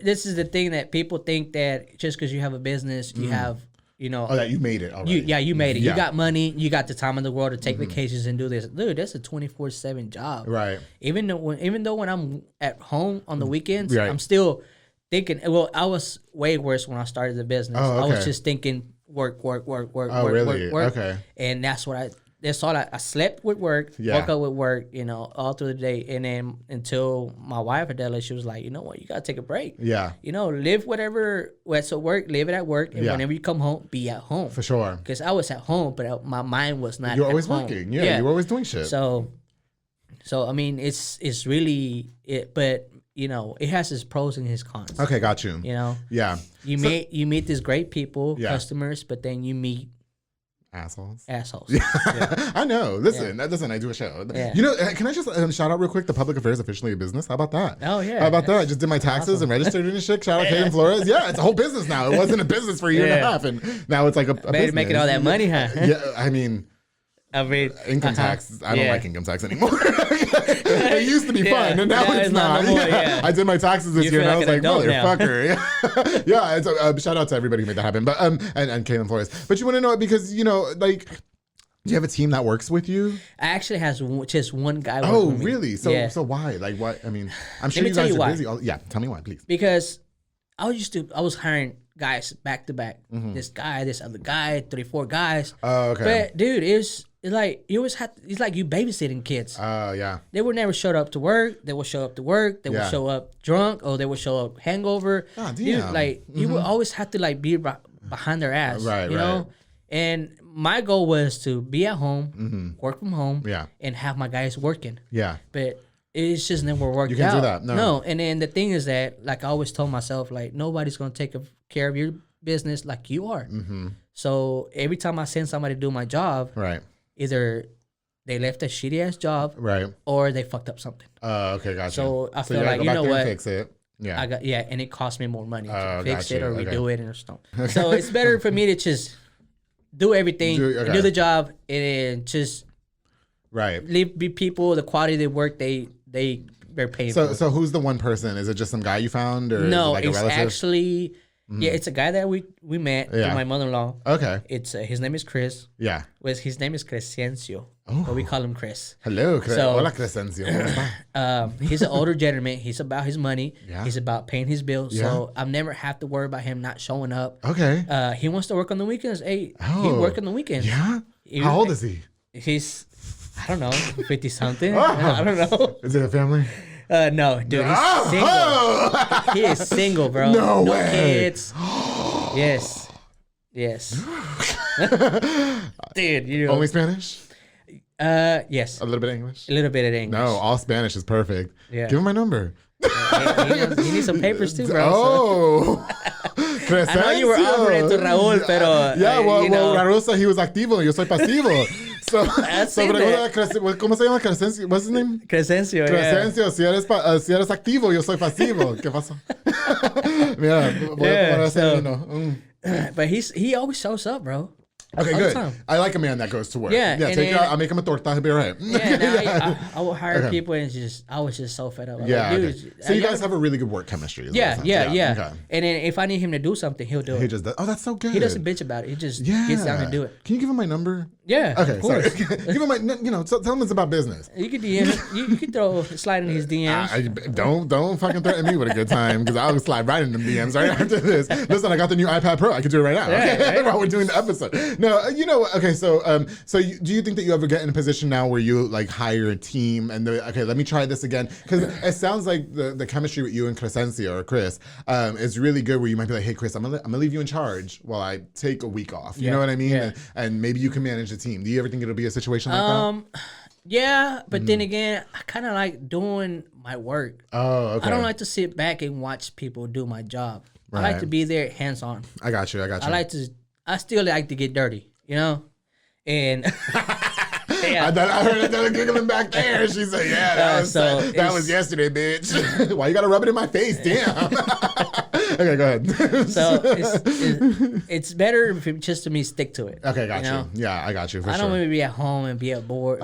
This is the thing that people think that just because you have a business, you have, Oh, that you made it already. You made it. Yeah. You got money, you got the time in the world to take vacations and do this. Dude, that's a 24/7 job. Right. Even though when I'm at home on the weekends, I'm still thinking, well, I was way worse when I started the business. Oh, okay. I was just thinking work. Oh, really? Work. Okay. And that's all I slept with work, woke up with work, all through the day. And then until my wife, Adela, she was like, you know what, you got to take a break. Yeah. Live whatever, what's at work, live it at work. And whenever you come home, be at home. For sure. Because I was at home, but my mind was not. You're always home. working. Yeah, you were always doing shit. So I mean, it's really it, but it has its pros and its cons. Okay, got you. Yeah. You meet these great people, customers, but then you meet assholes. Yeah. I know. Listen, I do a show. Yeah. Can I just shout out real quick? The Public Affairs officially a business. How about that? Oh yeah. How about that? I just did my taxes and registered it and shit. Shout out Kaden Flores. Yeah, it's a whole business now. It wasn't a business for a year and a half, and now it's like a business. Making all that money, huh? Yeah, I mean. Income tax. I don't like income tax anymore. It used to be fun, and now it's not. No more, I did my taxes this year, and I was like, motherfucker. Yeah, it's a shout out to everybody who made that happen. But and Kaylin Flores. But you want to know it because do you have a team that works with you? I actually has just one guy. Oh, really? So why? Like what? I mean, I'm sure you guys are busy. Yeah, tell me why, please. Because I was hiring guys back to back. This guy, this other guy, 3-4 guys. Oh, okay. But dude, it's like you always have. It's like you babysitting kids. Oh, yeah. They would never show up to work. They would show up to work. They would show up drunk, or they would show up hangover. Oh, damn. Dude, you would always have to be behind their ass. Right, you know. And my goal was to be at home, work from home, and have my guys working. Yeah. But it's just never worked out. You can't do that. No. And then the thing is that, like I always told myself, nobody's gonna take care of your business like you are. So every time I send somebody to do my job, right, either they left a shitty ass job, right, or they fucked up something. Okay, gotcha. So I feel like, you know what, fix it. Yeah, and it cost me more money to fix it or redo it or something. So it's better for me to just do everything, do the job, and just leave people the quality of the work they're paying for. So who's the one person? Is it just some guy you found, or no? Is it like a relative? Actually. Yeah, it's a guy that we met through my mother-in-law. Okay. It's his name is Chris. Yeah. His name is Crescencio. Oh. But we call him Chris. Hello, hola Crescencio. He's an older gentleman. He's about his money. Yeah. He's about paying his bills. Yeah. So I've never have to worry about him not showing up. Okay. He wants to work on the weekends. Hey, he work on the weekends. Yeah. How old is he? He's, I don't know, 50 something. I don't know. Is it a family? No, dude, he's single. He is single, bro. No way. Kids. Yes. Dude, only Spanish? Yes. A little bit of English? A little bit of English. No, all Spanish is perfect. Yeah. Give him my number. He needs some papers too, bro. Oh. I know you were offering to Raúl, pero... Yeah, well, Raúl said he was activo. Yo soy pasivo. So ¿cómo se llama Crescencio? What's his name? Crescencio, Crescencio, si eres activo, yo soy pasivo. ¿Qué pasó? Mira, voy a poner ese vino. But he always shows up, bro. Okay, good. I like a man that goes to work. Yeah, take her out. I'll make him a torta. He'll be all right. Yeah, I will hire people, and I was just so fed up. So you guys have a really good work chemistry. Yeah. Okay. And then if I need him to do something, he'll do it. He just does. Oh, that's so good. He doesn't bitch about it. He just gets down to do it. Can you give him my number? Yeah. Okay, sorry. Give him my, tell him it's about business. You could DM. You could slide in his DMs. Don't fucking threaten me with a good time, because I'll slide right in the DMs right after this. Listen, I got the new iPad Pro. I can do it right now. Okay? While we're doing the episode. No, okay. So, do you think that you ever get in a position now where you like hire a team and okay, let me try this again? Because it sounds like the chemistry with you and Crescencia or Chris is really good. Where you might be like, hey, Chris, I'm gonna leave you in charge while I take a week off. You know what I mean? Yeah. And maybe you can manage the team. Do you ever think it'll be a situation like that? Yeah, but then again, I kind of like doing my work. Oh, okay. I don't like to sit back and watch people do my job. Right. I like to be there hands on. I got you. I still like to get dirty, and yeah. I heard another giggling back there. She said, yeah, that was yesterday, bitch. Why you gotta rub it in my face? Damn. Okay, go ahead. So it's better just to me stick to it. Okay, got you. Yeah, I got you. I don't want to be at home and be bored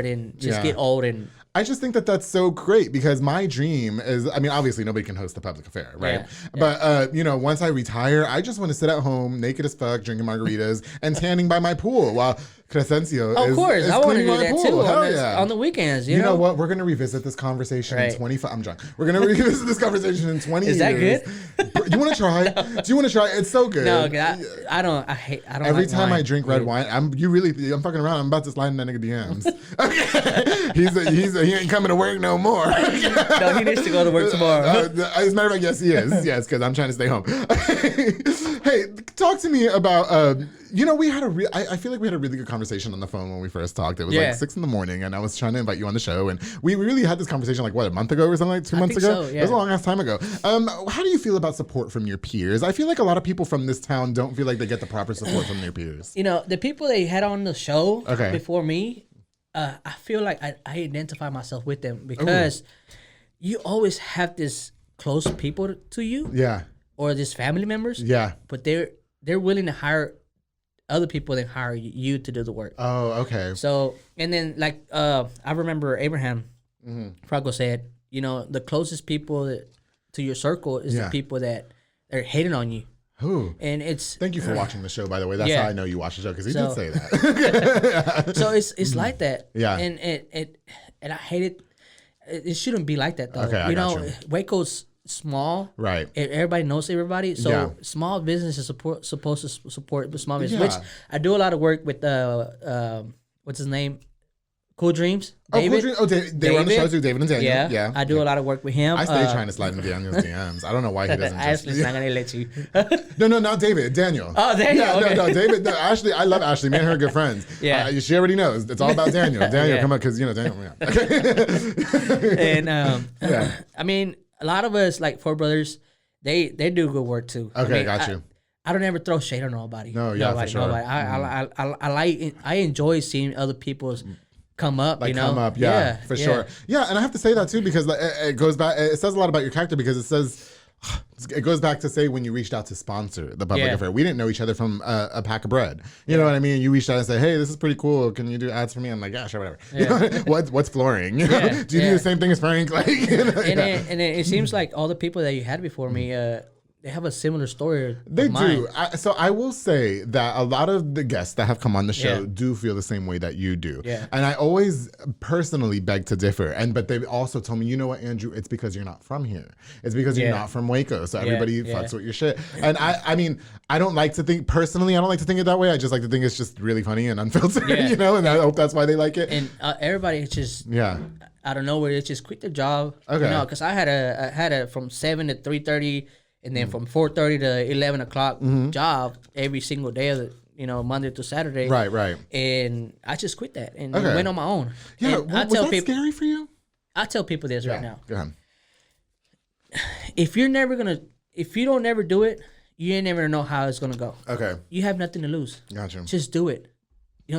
and just get old and. I just think that that's so great, because my dream is, obviously nobody can host the public affair, right? Yeah. But, once I retire, I just want to sit at home naked as fuck, drinking margaritas and tanning by my pool while Crescencio is course, I want to do that too on the weekends. You know what? We're going to revisit this conversation in 25. I'm drunk. We're going to revisit this conversation in 20 years. Is that good? You want to try? Do you want to try? It's so good. No, I don't. Every like time wine. I drink red wine, I'm fucking around. I'm about to slide in that nigga DMs. Okay. He ain't coming to work no more. No, he needs to go to work tomorrow. As a matter of fact, yes, he is. Yes, because I'm trying to stay home. Hey, talk to me about. We had I feel like we had a really good conversation on the phone when we first talked. It was like 6 a.m, and I was trying to invite you on the show, and we really had this conversation like a month ago or something, like 2 months ago. So, yeah. It was a long ass time ago. How do you feel about support from your peers? I feel like a lot of people from this town don't feel like they get the proper support from their peers. The people they had on the show before me, I feel like I identify myself with them, because you always have this close people to you, or just family members, but they're willing to hire other people that hire you to do the work. Oh, okay. So, and then I remember Abraham Franco said, the closest people to your circle is the people that are hating on you. Who? And it's thank you for watching the show, by the way. That's how I know you watch the show, because he did say that. So it's like that. Yeah. And I hate it. It shouldn't be like that though. Okay, I got you. Waco's small, right? Everybody knows everybody, so small business is supposed to support small business. Which I do a lot of work with. What's his name? Cool Dreams. David. Cool Dreams. They were on the show too, David and Daniel. Yeah. I do a lot of work with him. I stay trying to slide into Daniel's DMs. I don't know why he doesn't. Ashley's not gonna let you. No, not David. Daniel. Oh, Daniel. Yeah, okay. No, David. No, Ashley. I love Ashley. Me and her are good friends. Yeah. She already knows. It's all about Daniel. Daniel, come on, because Daniel. And a lot of us, like Four Brothers, they do good work too. Okay, got you. I don't ever throw shade on nobody. No, yeah, nobody, for sure. Nobody. I enjoy seeing other people's come up. Come up, for sure. Yeah, and I have to say that too, because it goes back. It says a lot about your character, because it goes back to say when you reached out to sponsor the public affair. We didn't know each other from a pack of bread. You know what I mean? You reached out and said, hey, this is pretty cool. Can you do ads for me? I'm like, yeah, sure, whatever. Yeah. What's flooring? Do you do the same thing as Frank? And then it seems like all the people that you had before me, they have a similar story. They do. So I will say that a lot of the guests that have come on the show do feel the same way that you do. Yeah. And I always personally beg to differ. But they also told me, you know what, Andrew, it's because you're not from here. It's because you're not from Waco. So everybody fucks with your shit. And I don't like to think, personally, I don't like to think it that way. I just like to think it's just really funny and unfiltered, and I hope that's why they like it. And everybody just, out of nowhere, it's just quit their job. Okay. Because I had a from 7 to 3:30. And then from 4:30 to 11 o'clock job every single day of the, Monday to Saturday. Right. And I just quit that and went on my own. Yeah, was that scary for you? I tell people this right now. Go ahead. If you don't never do it, you ain't never know how it's gonna go. Okay. You have nothing to lose. Gotcha. Just do it.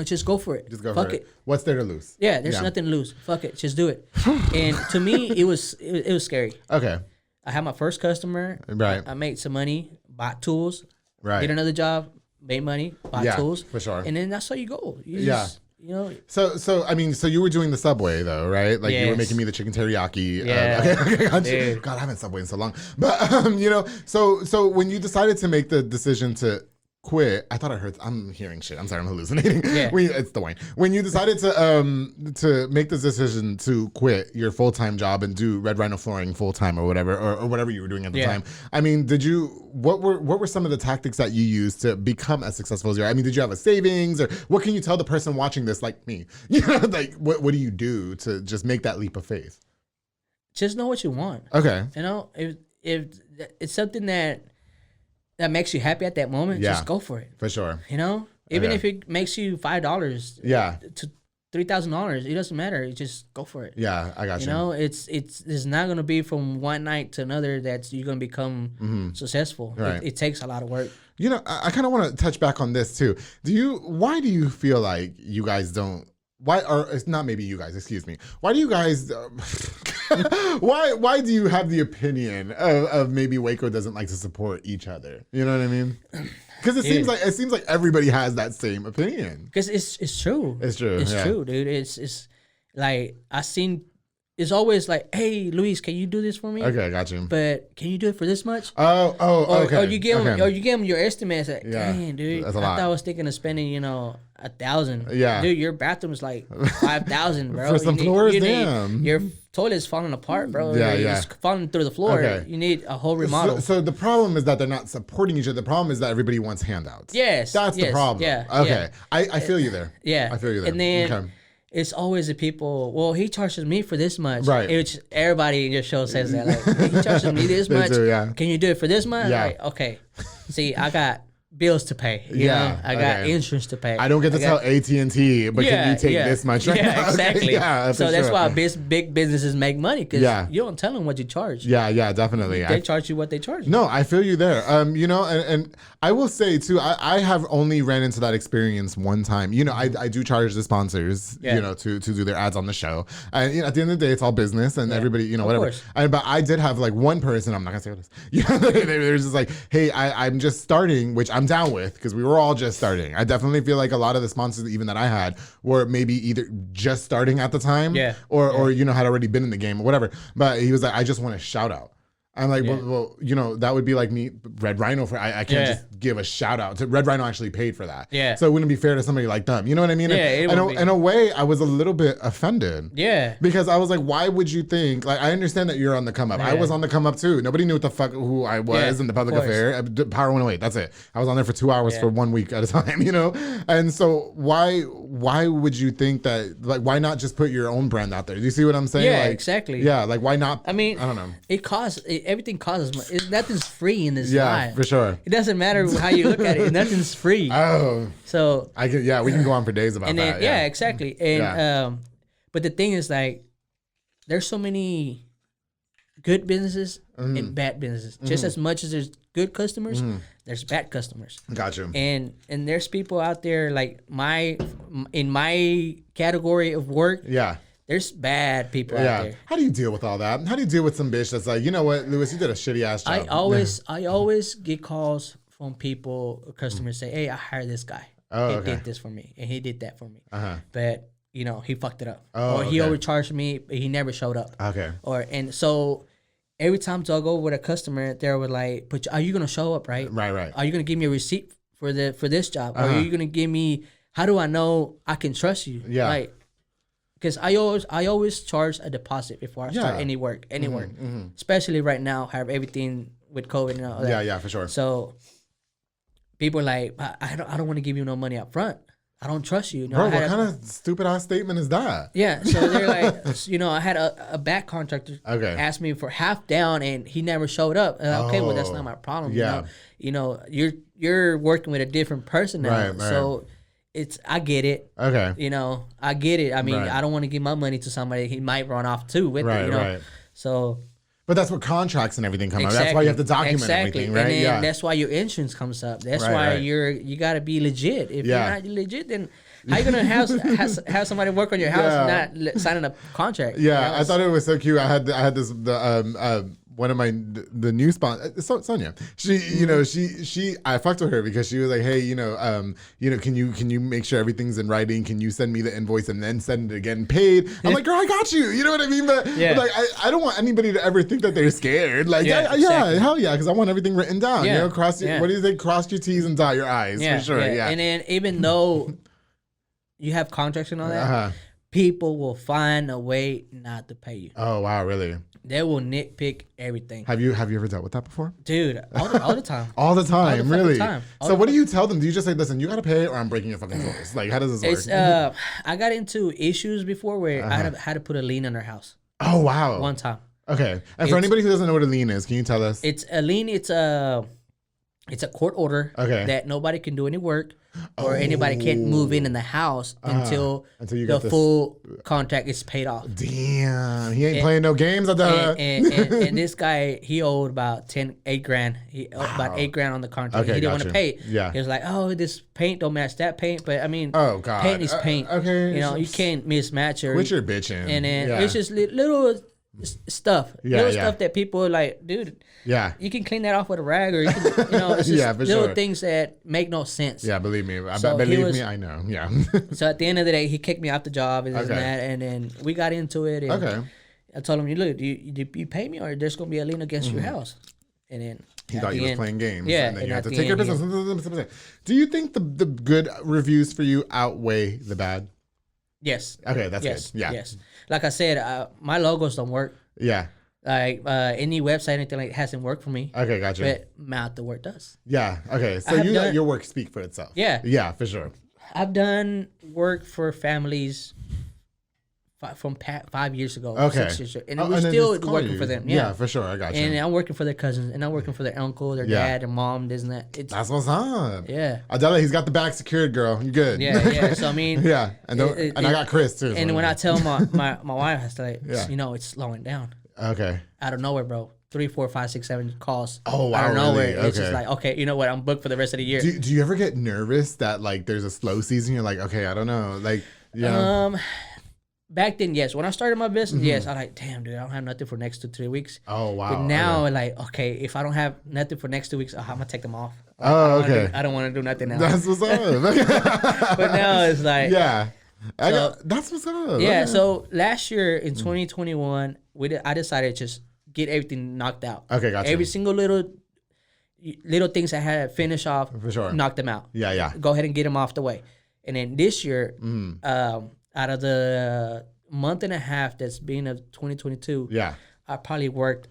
Just go for it. Just go Fuck for it. What's there to lose? Yeah, there's nothing to lose. Fuck it. Just do it. And to me, it was scary. Okay. I had my first customer. Right. I made some money, bought tools. Right. Get another job, make money, buy tools, for sure, and then that's how you go. You just, you know. So I mean, so you were doing the Subway though, right? Like you were making me the chicken teriyaki. Okay, God, I haven't Subway in so long. But you know, so when you decided to make the decision to quit, I thought I heard. I'm hearing shit. I'm sorry, I'm hallucinating. Yeah. It's the wine. When you decided to make this decision to quit your full-time job and do Red Rhino Flooring full-time or whatever, or whatever you were doing at the time, I mean, what were some of the tactics that you used to become as successful as you are? I mean, did you have a savings, or what can you tell the person watching this, like me? You know, like what do you do to just make that leap of faith? Just know what you want. Okay. You know, if it's something that makes you happy at that moment, just go for it. For sure. You know, even if it makes you $5 to $3,000, it doesn't matter. You just go for it. Yeah, I got you. You know, it's not gonna be from one night to another that you're gonna become successful. Right. It takes a lot of work. You know, I kind of want to touch back on this too. Why do you feel like you guys don't? Why, or it's not maybe you guys, excuse me. Why do you guys, why do you have the opinion of maybe Waco doesn't like to support each other? You know what I mean? Because it seems like everybody has that same opinion. Because it's true. It's true. It's true, dude. It's like it's always like, hey, Luis, can you do this for me? Okay, got you. But can you do it for this much? Okay. Or you give them your estimate. Like, dang, dude, that's a I lot. thought I was thinking of spending, $1,000. Yeah. Dude, your bathroom's like $5,000, bro. For some floors, damn. Your toilet's falling apart, bro. Yeah. It's falling through the floor. Okay. You need a whole remodel. So the problem is that they're not supporting each other. The problem is that everybody wants handouts. Yes. That's the problem. Yeah. Okay. Yeah. I feel you there. Yeah. I feel you there. And then it's always the people, well, he charges me for this much. Right. Which everybody in your show says that. Like, hey, he charges me this much. Do, yeah. Can you do it for this much? Yeah. Like, okay. See, I got bills to pay. You know? I got insurance to pay. I don't get to tell AT&T, but can you take this much right now? Exactly. Okay. Yeah, so that's why big businesses make money, because you don't tell them what you charge. Yeah, definitely. They charge you what they charge you. No, I feel you there. You know, and I will say too, I have only ran into that experience one time. You know, I do charge the sponsors, you know, to do their ads on the show. And you know, at the end of the day, it's all business, and everybody, you know, whatever. But I did have like one person, I'm not gonna say what it is. Yeah, they were just like, hey, I'm just starting, which I'm down with, because we were all just starting. I definitely feel like a lot of the sponsors even that I had were maybe either just starting at the time, or you know, had already been in the game or whatever. But he was like, I just want a shout out. I'm like, well, you know, that would be like me, Red Rhino. I can't just give a shout out. Red Rhino actually paid for that. Yeah. So it wouldn't be fair to somebody like them. You know what I mean? In a way, I was a little bit offended. Yeah. Because I was like, why would you think? Like, I understand that you're on the come up. I was on the come up too. Nobody knew what the fuck who I was in the public affair. Power 108. That's it. I was on there for 2 hours for 1 week at a time. You know. And so why would you think that? Like, why not just put your own brand out there? Do you see what I'm saying? Yeah, like, exactly. Yeah. Like, why not? I mean, I don't know. It costs. Everything costs money. Nothing's free in this life. Yeah, for sure. It doesn't matter how you look at it. Nothing's free. Oh. So we can go on for days about that. Yeah, exactly. And but the thing is, like, there's so many good businesses and bad businesses. Just as much as there's good customers, there's bad customers. Gotcha. And there's people out there like in my category of work. Yeah. There's bad people out there. How do you deal with all that? How do you deal with some bitch that's like, you know what, Luis, you did a shitty ass job? I always get calls from people, customers say, hey, I hired this guy. He did this for me, and he did that for me. But, you know, he fucked it up. Or he overcharged me, but he never showed up. Okay. And so every time I go with a customer, they were like, but are you going to show up, right? Right. Are you going to give me a receipt for this job? Or are you going to give me, how do I know I can trust you? Yeah. Like, because I always charge a deposit before I start any work, especially right now, have everything with COVID and all that. Yeah, for sure. So people are like, I don't want to give you no money up front. I don't trust you. Bro, what kind of stupid ass statement is that? Yeah, so they're like, you know, I had a back contractor ask me for half down, and he never showed up. And okay, well, that's not my problem. Yeah. You know, you're working with a different person now, right. So. I get it. Okay. You know, I get it. I mean, I don't want to give my money to somebody he might run off too with it, you know. Right. So. But that's where contracts and everything come up. That's why you have to document everything, right? And then that's why your insurance comes up. That's why you got to be legit. If you're not legit, then how you gonna have somebody work on your house and not signing a contract? Yeah, you know? I thought it was so cute. I had this one of the new sponsors, Sonia. She, you know, she I fucked with her because she was like, hey, can you make sure everything's in writing? Can you send me the invoice and then send it again paid? I'm like, girl, I got you. You know what I mean? But like, I don't want anybody to ever think that they're scared. Like, exactly. Hell yeah, because I want everything written down. You know, what do you say? Cross your T's and dot your I's for sure. Yeah. And then even though you have contracts and all that, people will find a way not to pay you. Oh wow, really? They will nitpick everything. Have you ever dealt with that before? Dude, all the time. All the time, really? Time. So what do you tell them? Do you just say, listen, you got to pay or I'm breaking your fucking floors? Like, how does this work? I got into issues before where I had to put a lien on their house. Oh, wow. One time. Okay. And for anybody who doesn't know what a lien is, can you tell us? It's a lien. It's a court order that nobody can do any work or anybody can't move in the house until the full contract is paid off. Damn, he ain't playing no games. And this guy, he owed about $8 grand. He owed about $8 grand on the contract. Okay, he didn't want to pay it. Yeah. He was like, oh, this paint don't match that paint. But I mean, paint is paint. Okay. You know, you can't mismatch or. Quit your bitching. And then it's just little stuff. Stuff that people are like, dude. Yeah. You can clean that off with a rag, or you can, it's just little things that make no sense. Yeah, believe me. I know. Yeah. So at the end of the day, he kicked me off the job and that, and then we got into it. And I told him, look, you pay me, or there's gonna be a lien against your house. And then he thought you was playing games. Yeah. And then you have to take your business. Do you think the good reviews for you outweigh the bad? Yes. Okay, that's good. Yeah. Yes. Like I said, my logos don't work. Yeah. Like any website, anything like hasn't worked for me. Okay, gotcha. But mouth the work does. Yeah. Okay. So you let your work speak for itself. Yeah. Yeah, for sure. I've done work for families from 5 years ago. Okay. 6 years ago, and we're still working for them. Yeah, for sure. I got you. And I'm working for their cousins, and I'm working for their uncle, their dad, their mom, this and that. That's what's up. Yeah. Adela, he's got the bag secured, girl. You good? Yeah. So I mean, yeah, and I got Chris too. And when I tell my wife, I say, it's slowing down. Okay. Out of nowhere, bro. 3, 4, 5, 6, 7 calls. Oh wow! Out of nowhere, really? it's just like, okay, you know what? I'm booked for the rest of the year. Do you ever get nervous that like there's a slow season? You're like, okay, I don't know, like Back then, yes. When I started my business, yes, I'm like, damn, dude, I don't have nothing for next 2-3 weeks. Oh wow! But now, like, okay, if I don't have nothing for next 2 weeks, I'm gonna take them off. Oh, okay. I don't want to do nothing now. That's what's up. But now it's like, that's what's up. Yeah. So last year in 2021, I decided to just get everything knocked out. Okay, gotcha. Every single little things I had to finish off, for sure, knock them out. Yeah. Go ahead and get them off the way. And then this year, out of the month and a half that's been of 2022, I probably worked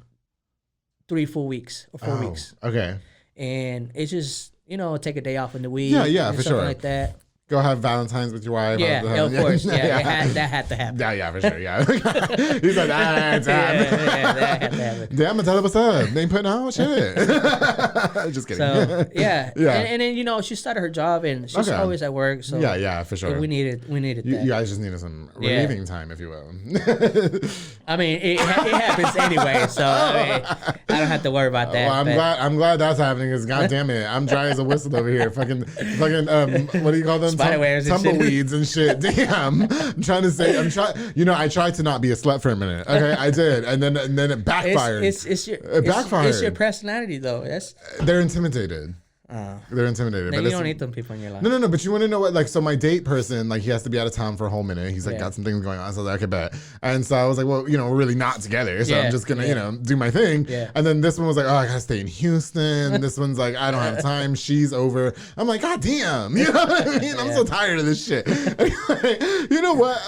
3 full weeks or 4 weeks. Okay. And it's just, take a day off in the week. Yeah, for sure. Like that. Go have Valentine's with your wife. Yeah, of course. Yeah, that had to happen. Yeah, for sure. Yeah. He's like, that had to happen. Damn, I'm gonna tell her what's up. They ain't putting out shit. Just kidding. So yeah. And then she started her job and she's always at work. So yeah, for sure. We needed that. You guys just needed some relieving time, if you will. I mean, it happens anyway, so I don't have to worry about that. Well, I'm glad that's happening. Because goddamn it, I'm dry as a whistle over here. Fucking what do you call them? Tumbleweeds and shit. Damn. I'm trying to say, I tried to not be a slut for a minute. Okay, I did. And then it backfired. It backfired. It's your personality though. They're intimidated. They're intimidated. But you don't need them people in your life. No. But you want to know what? Like, so my date person, like, he has to be out of town for a whole minute. He's like got some things going on. So I was like, okay, bet. And so I was like, well, we're really not together. So I'm just gonna, do my thing. Yeah. And then this one was like, oh, I gotta stay in Houston. This one's like, I don't have time. She's over. I'm like, god damn. You know what I mean? I'm so tired of this shit. You know what?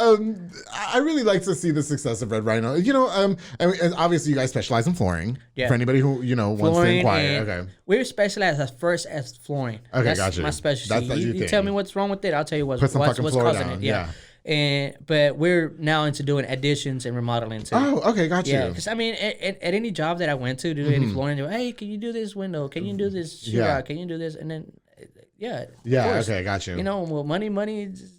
I really like to see the success of Red Rhino. And obviously you guys specialize in flooring. Yeah. For anybody who wants to inquire. Okay. We're specialized as flooring. Okay, that's gotcha. My specialty. You tell me what's wrong with it, I'll tell you what's causing down. it. Yeah. But we're now into doing additions and remodeling too. Oh, okay, gotcha. Yeah, because I mean, at any job that I went to do any flooring, they were, hey, can you do this window? Can you do this sheetrock? Can you do this? And then, yeah, okay, got you. Well, money.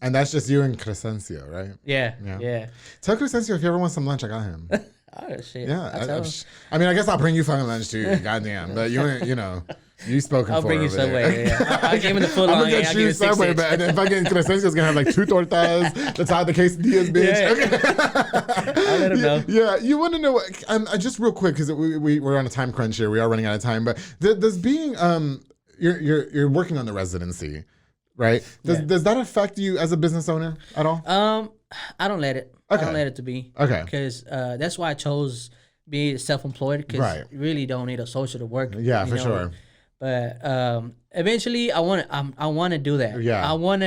And that's just you and Crescencio, right? Yeah. Tell Crescencio if you ever want some lunch, I got him. Oh shit! Yeah, I mean, I guess I'll bring you fucking lunch too. Goddamn, but you ain't, You spoken I'll for bring you over Subway. there. Yeah. I'll give him the full I'm line. gonna get you Subway, but if I get Crescencio, it's gonna have like 2 tortas, the top of the quesadillas, bitch. Yeah. Okay. I'll let him know. Yeah, you want to know what? Just real quick because we're on a time crunch here. We are running out of time, but does being you're working on the residency, right? Does that affect you as a business owner at all? I don't let it. Okay. I don't let it to be. Okay. Because that's why I chose being self-employed, because you really don't need a social to work. Yeah, for sure. But eventually, I want to do that. Yeah. I want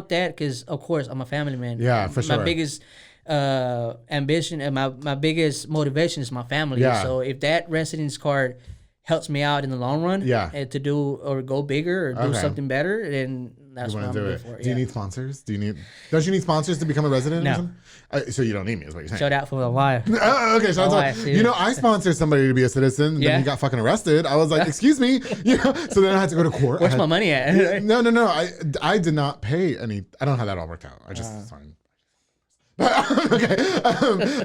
that because, of course, I'm a family man. Yeah, for sure. My biggest ambition and my biggest motivation is my family. Yeah. So if that residence card helps me out in the long run, and to do or go bigger or do something better, then that's what I'm doing for. Do you need sponsors? Don't you need sponsors to become a resident? No. Or something? So you don't need me, is what you're saying. Shout out for my wife. Oh, okay. Shout out. You know, I sponsored somebody to be a citizen. Then he got fucking arrested. I was like, excuse me. You know, so then I had to go to court. Where's my money at? No. I did not pay any. I don't have that all worked out. I just it's fine. Okay,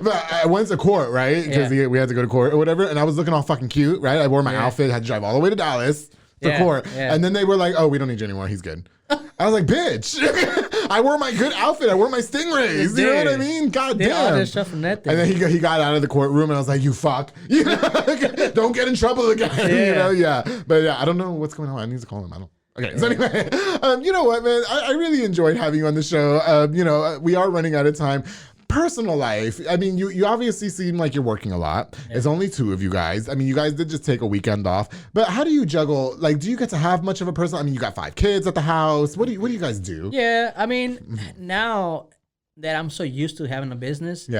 but I went to court, right? Because we had to go to court or whatever, and I was looking all fucking cute, right? I wore my outfit, had to drive all the way to Dallas to court, and then they were like, "Oh, we don't need you anymore. He's good." I was like, "Bitch, I wore my good outfit. I wore my stingrays. You know what I mean? God damn." All stuff from that thing. And then he got out of the courtroom, and I was like, "You fuck, you know, don't get in trouble again." You know, but I don't know what's going on. I need to call him. I don't. Okay, so anyway, you know what, man? I really enjoyed having you on the show. You know, we are running out of time. Personal life. I mean, you obviously seem like you're working a lot. It's only 2 of you guys. I mean, you guys did just take a weekend off. But how do you juggle? Like, do you get to have much of a personal? I mean, you got 5 kids at the house. What do you guys do? Yeah, I mean, now that I'm so used to having a business,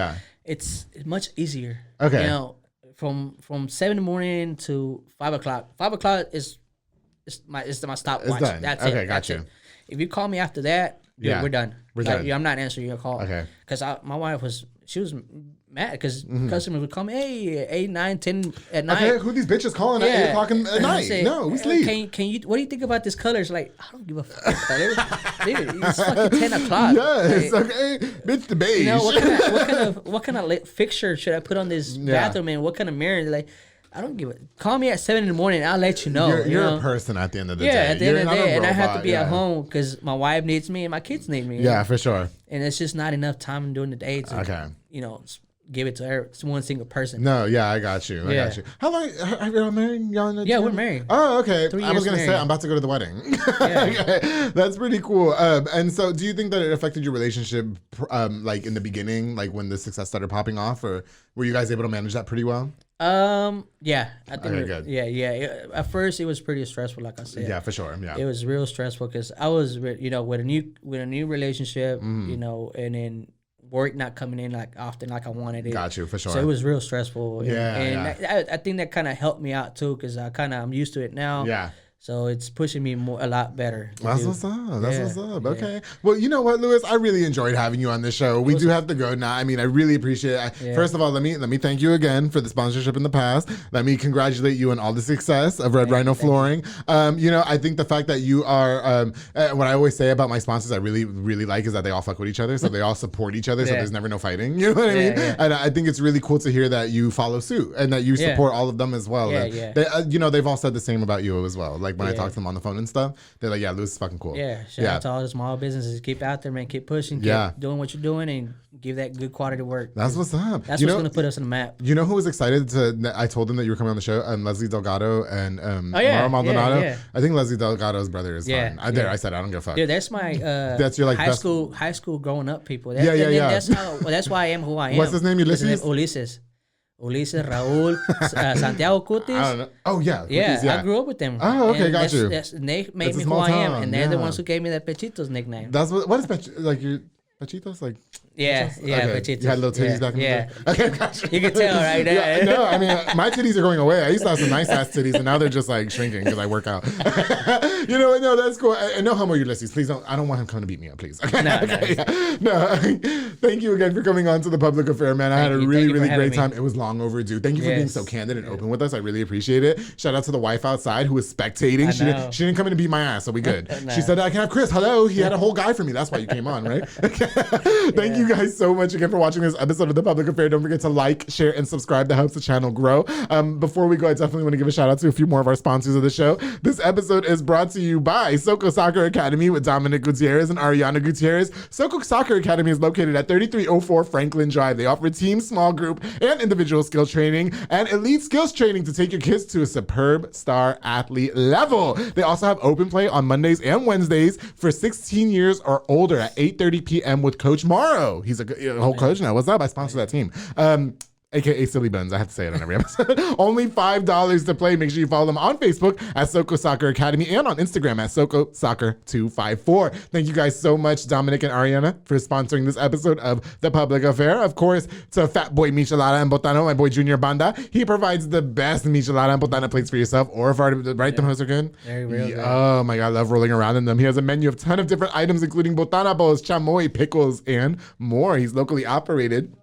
it's much easier. Okay, you know, from 7 in the morning to 5 o'clock. 5 o'clock is my stopwatch. That's it. Okay, got you. If you call me after that, we're done. We're done. I'm not answering your call. Okay. Because my wife was mad because customers would come, hey, 8, 9, 10 at night. Okay, who these bitches calling at 8 o'clock at night? No, we sleep. Can you? What do you think about this color? It's like, I don't give a fuck. Dude, it's fucking 10 o'clock. Yes, okay. Bitch, the beige. You know, what kind of fixture should I put on this bathroom, and what kind of mirror? Like, I don't give a. Call me at 7 in the morning. I'll let you know. You're a person at the end of the day. Yeah, at the end of the day, and I have to be at home because my wife needs me and my kids need me. Yeah, for sure. And it's just not enough time during the day to, give it to her. It's one single person. No, I got you. I got you. How long are y'all married? We're married. Oh, okay. 3 years I was gonna married. say I'm about to go to the wedding. Okay. That's pretty cool. And so, do you think that it affected your relationship, like in the beginning, like when the success started popping off, or were you guys able to manage that pretty well? Yeah, I think. Good. Yeah. At first, it was pretty stressful, like I said. Yeah, for sure. Yeah, it was real stressful because I was, with a new relationship, and then work not coming in like often like I wanted it. Got you, for sure. So it was real stressful. And I think that kind of helped me out too because I'm used to it now. Yeah. So it's pushing me a lot better. That's what's up. That's what's up. Okay. Well, you know what, Lewis? I really enjoyed having you on this show. We do have to go now. I mean, I really appreciate it. First of all, let me thank you again for the sponsorship in the past. Let me congratulate you on all the success of Red Rhino Flooring. I think the fact that you are, what I always say about my sponsors, I really, really like is that they all fuck with each other. So they all support each other. So there's never no fighting. You know what I mean? Yeah. And I think it's really cool to hear that you follow suit and that you support all of them as well. They've all said the same about you as well. Like when I talk to them on the phone and stuff, they're like, "Yeah, Lewis is fucking cool." Yeah, shout out to all the small businesses. Keep out there, man. Keep pushing. Keep doing what you're doing, and give that good quality work. That's what's up. That's what's gonna put us on the map. You know who was excited to? I told them that you were coming on the show, Leslie Delgado and Mara Maldonado. Yeah. I think Leslie Delgado's brother is fine. I said I don't give a fuck. Dude, that's my that's your like high school growing up people. Yeah. That's why I am who I am. What's his name? Ulises, Raul, Santiago Cutis. I don't know. Oh, yeah. Yeah, I grew up with them. Oh, okay, got you. They made me who I am, and they're the ones who gave me that Pechitos nickname. That's what is like your Pechitos? Like, Pechitos. You had little titties back in the day? Okay, gotcha. You can tell, right? No, I mean, my titties are going away. I used to have some nice-ass titties, and now they're just, like, shrinking because I work out. No, that's cool. And no homo Ulysses. Please don't. I don't want him coming to beat me up, please. Okay? No. Thank you again for coming on to The Public Affair, man. I had a really, really great time. It was long overdue. Thank you for being so candid and open with us. I really appreciate it. Shout out to the wife outside who was spectating. She didn't come in to beat my ass, so we good. She said, I can have Chris. Hello. He had a whole guy for me. That's why you came on, right? Okay. Thank you guys so much again for watching this episode of The Public Affair. Don't forget to like, share, and subscribe. That helps the channel grow. Before we go, I definitely want to give a shout out to a few more of our sponsors of the show. This episode is brought to you by Soko Soccer Academy with Dominic Gutierrez and Ariana Gutierrez. Soko Soccer Academy is located at 3304 Franklin Drive. They offer team, small group, and individual skill training and elite skills training to take your kids to a superb star athlete level. They also have open play on Mondays and Wednesdays for 16 years or older at 8:30 p.m. with Coach Morrow. He's a whole coach now. What's up? I sponsor that team. AKA Silly Buns. I have to say it on every episode. Only $5 to play. Make sure you follow them on Facebook at Soko Soccer Academy and on Instagram at Soko Soccer 254. Thank you guys so much, Dominic and Ariana, for sponsoring this episode of The Public Affair. Of course, to Fat Boy Michelada and Botano, my boy Junior Banda. He provides the best Michelada and Botana plates for yourself or for right? Them hoes are good. Very real good. Oh my God, I love rolling around in them. He has a menu of a ton of different items, including Botana bowls, chamoy, pickles, and more. He's locally operated.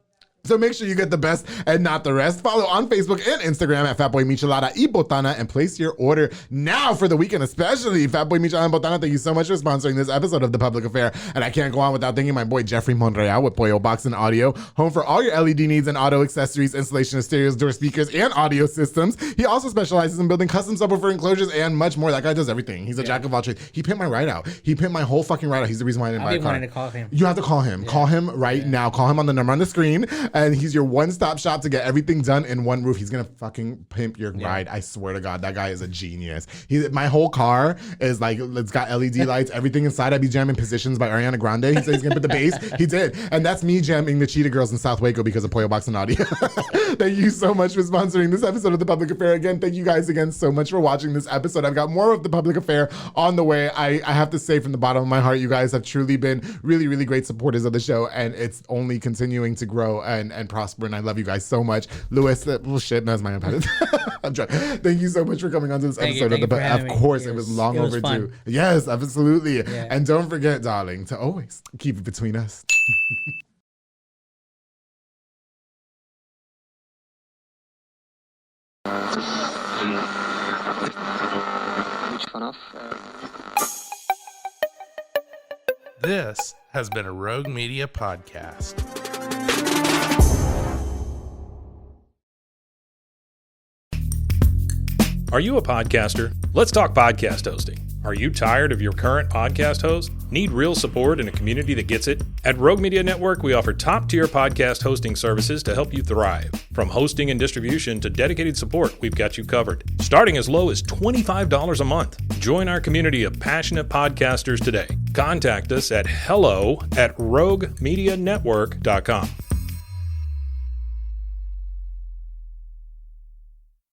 So make sure you get the best and not the rest. Follow on Facebook and Instagram at Fatboy Michelada y Botana and place your order now for the weekend, especially Fatboy Michelada and Botana. Thank you so much for sponsoring this episode of The Public Affair. And I can't go on without thanking my boy Jeffrey Monreal with Pollo Box and Audio, home for all your LED needs and auto accessories, installation of stereos, door speakers, and audio systems. He also specializes in building custom subwoofer enclosures and much more. That guy does everything. He's a jack of all trades. He pimped my ride out. He pimped my whole fucking ride out. He's the reason why I didn't buy a car. I've been wanting to call him. You have to call him. Yeah. Call him right now. Call him on the number on the screen. And he's your one-stop shop to get everything done in one roof. He's gonna fucking pimp your ride. I swear to God, that guy is a genius. My whole car is like, it's got LED lights, everything inside. I be jamming Positions by Ariana Grande. He said he's gonna put the bass. He did. And that's me jamming the Cheetah Girls in South Waco because of Pollo Box and Audio. Thank you so much for sponsoring this episode of The Public Affair. Again, thank you guys again so much for watching this episode. I've got more of The Public Affair on the way. I have to say from the bottom of my heart, you guys have truly been really, really great supporters of the show, and it's only continuing to grow and prosper, and I love you guys so much. Louis, shit, that's my iPad. I'm trying. Thank you so much for coming on to this episode of the. Of course, it was long overdue. Fun. Yes, absolutely. Yeah. And don't forget, darling, to always keep it between us. This has been a Rogue Media podcast. Are you a podcaster? Let's talk podcast hosting. Are you tired of your current podcast host? Need real support and a community that gets it? At Rogue Media Network, we offer top-tier podcast hosting services to help you thrive. From hosting and distribution to dedicated support, we've got you covered. Starting as low as $25 a month. Join our community of passionate podcasters today. Contact us at hello@roguemedianetwork.com.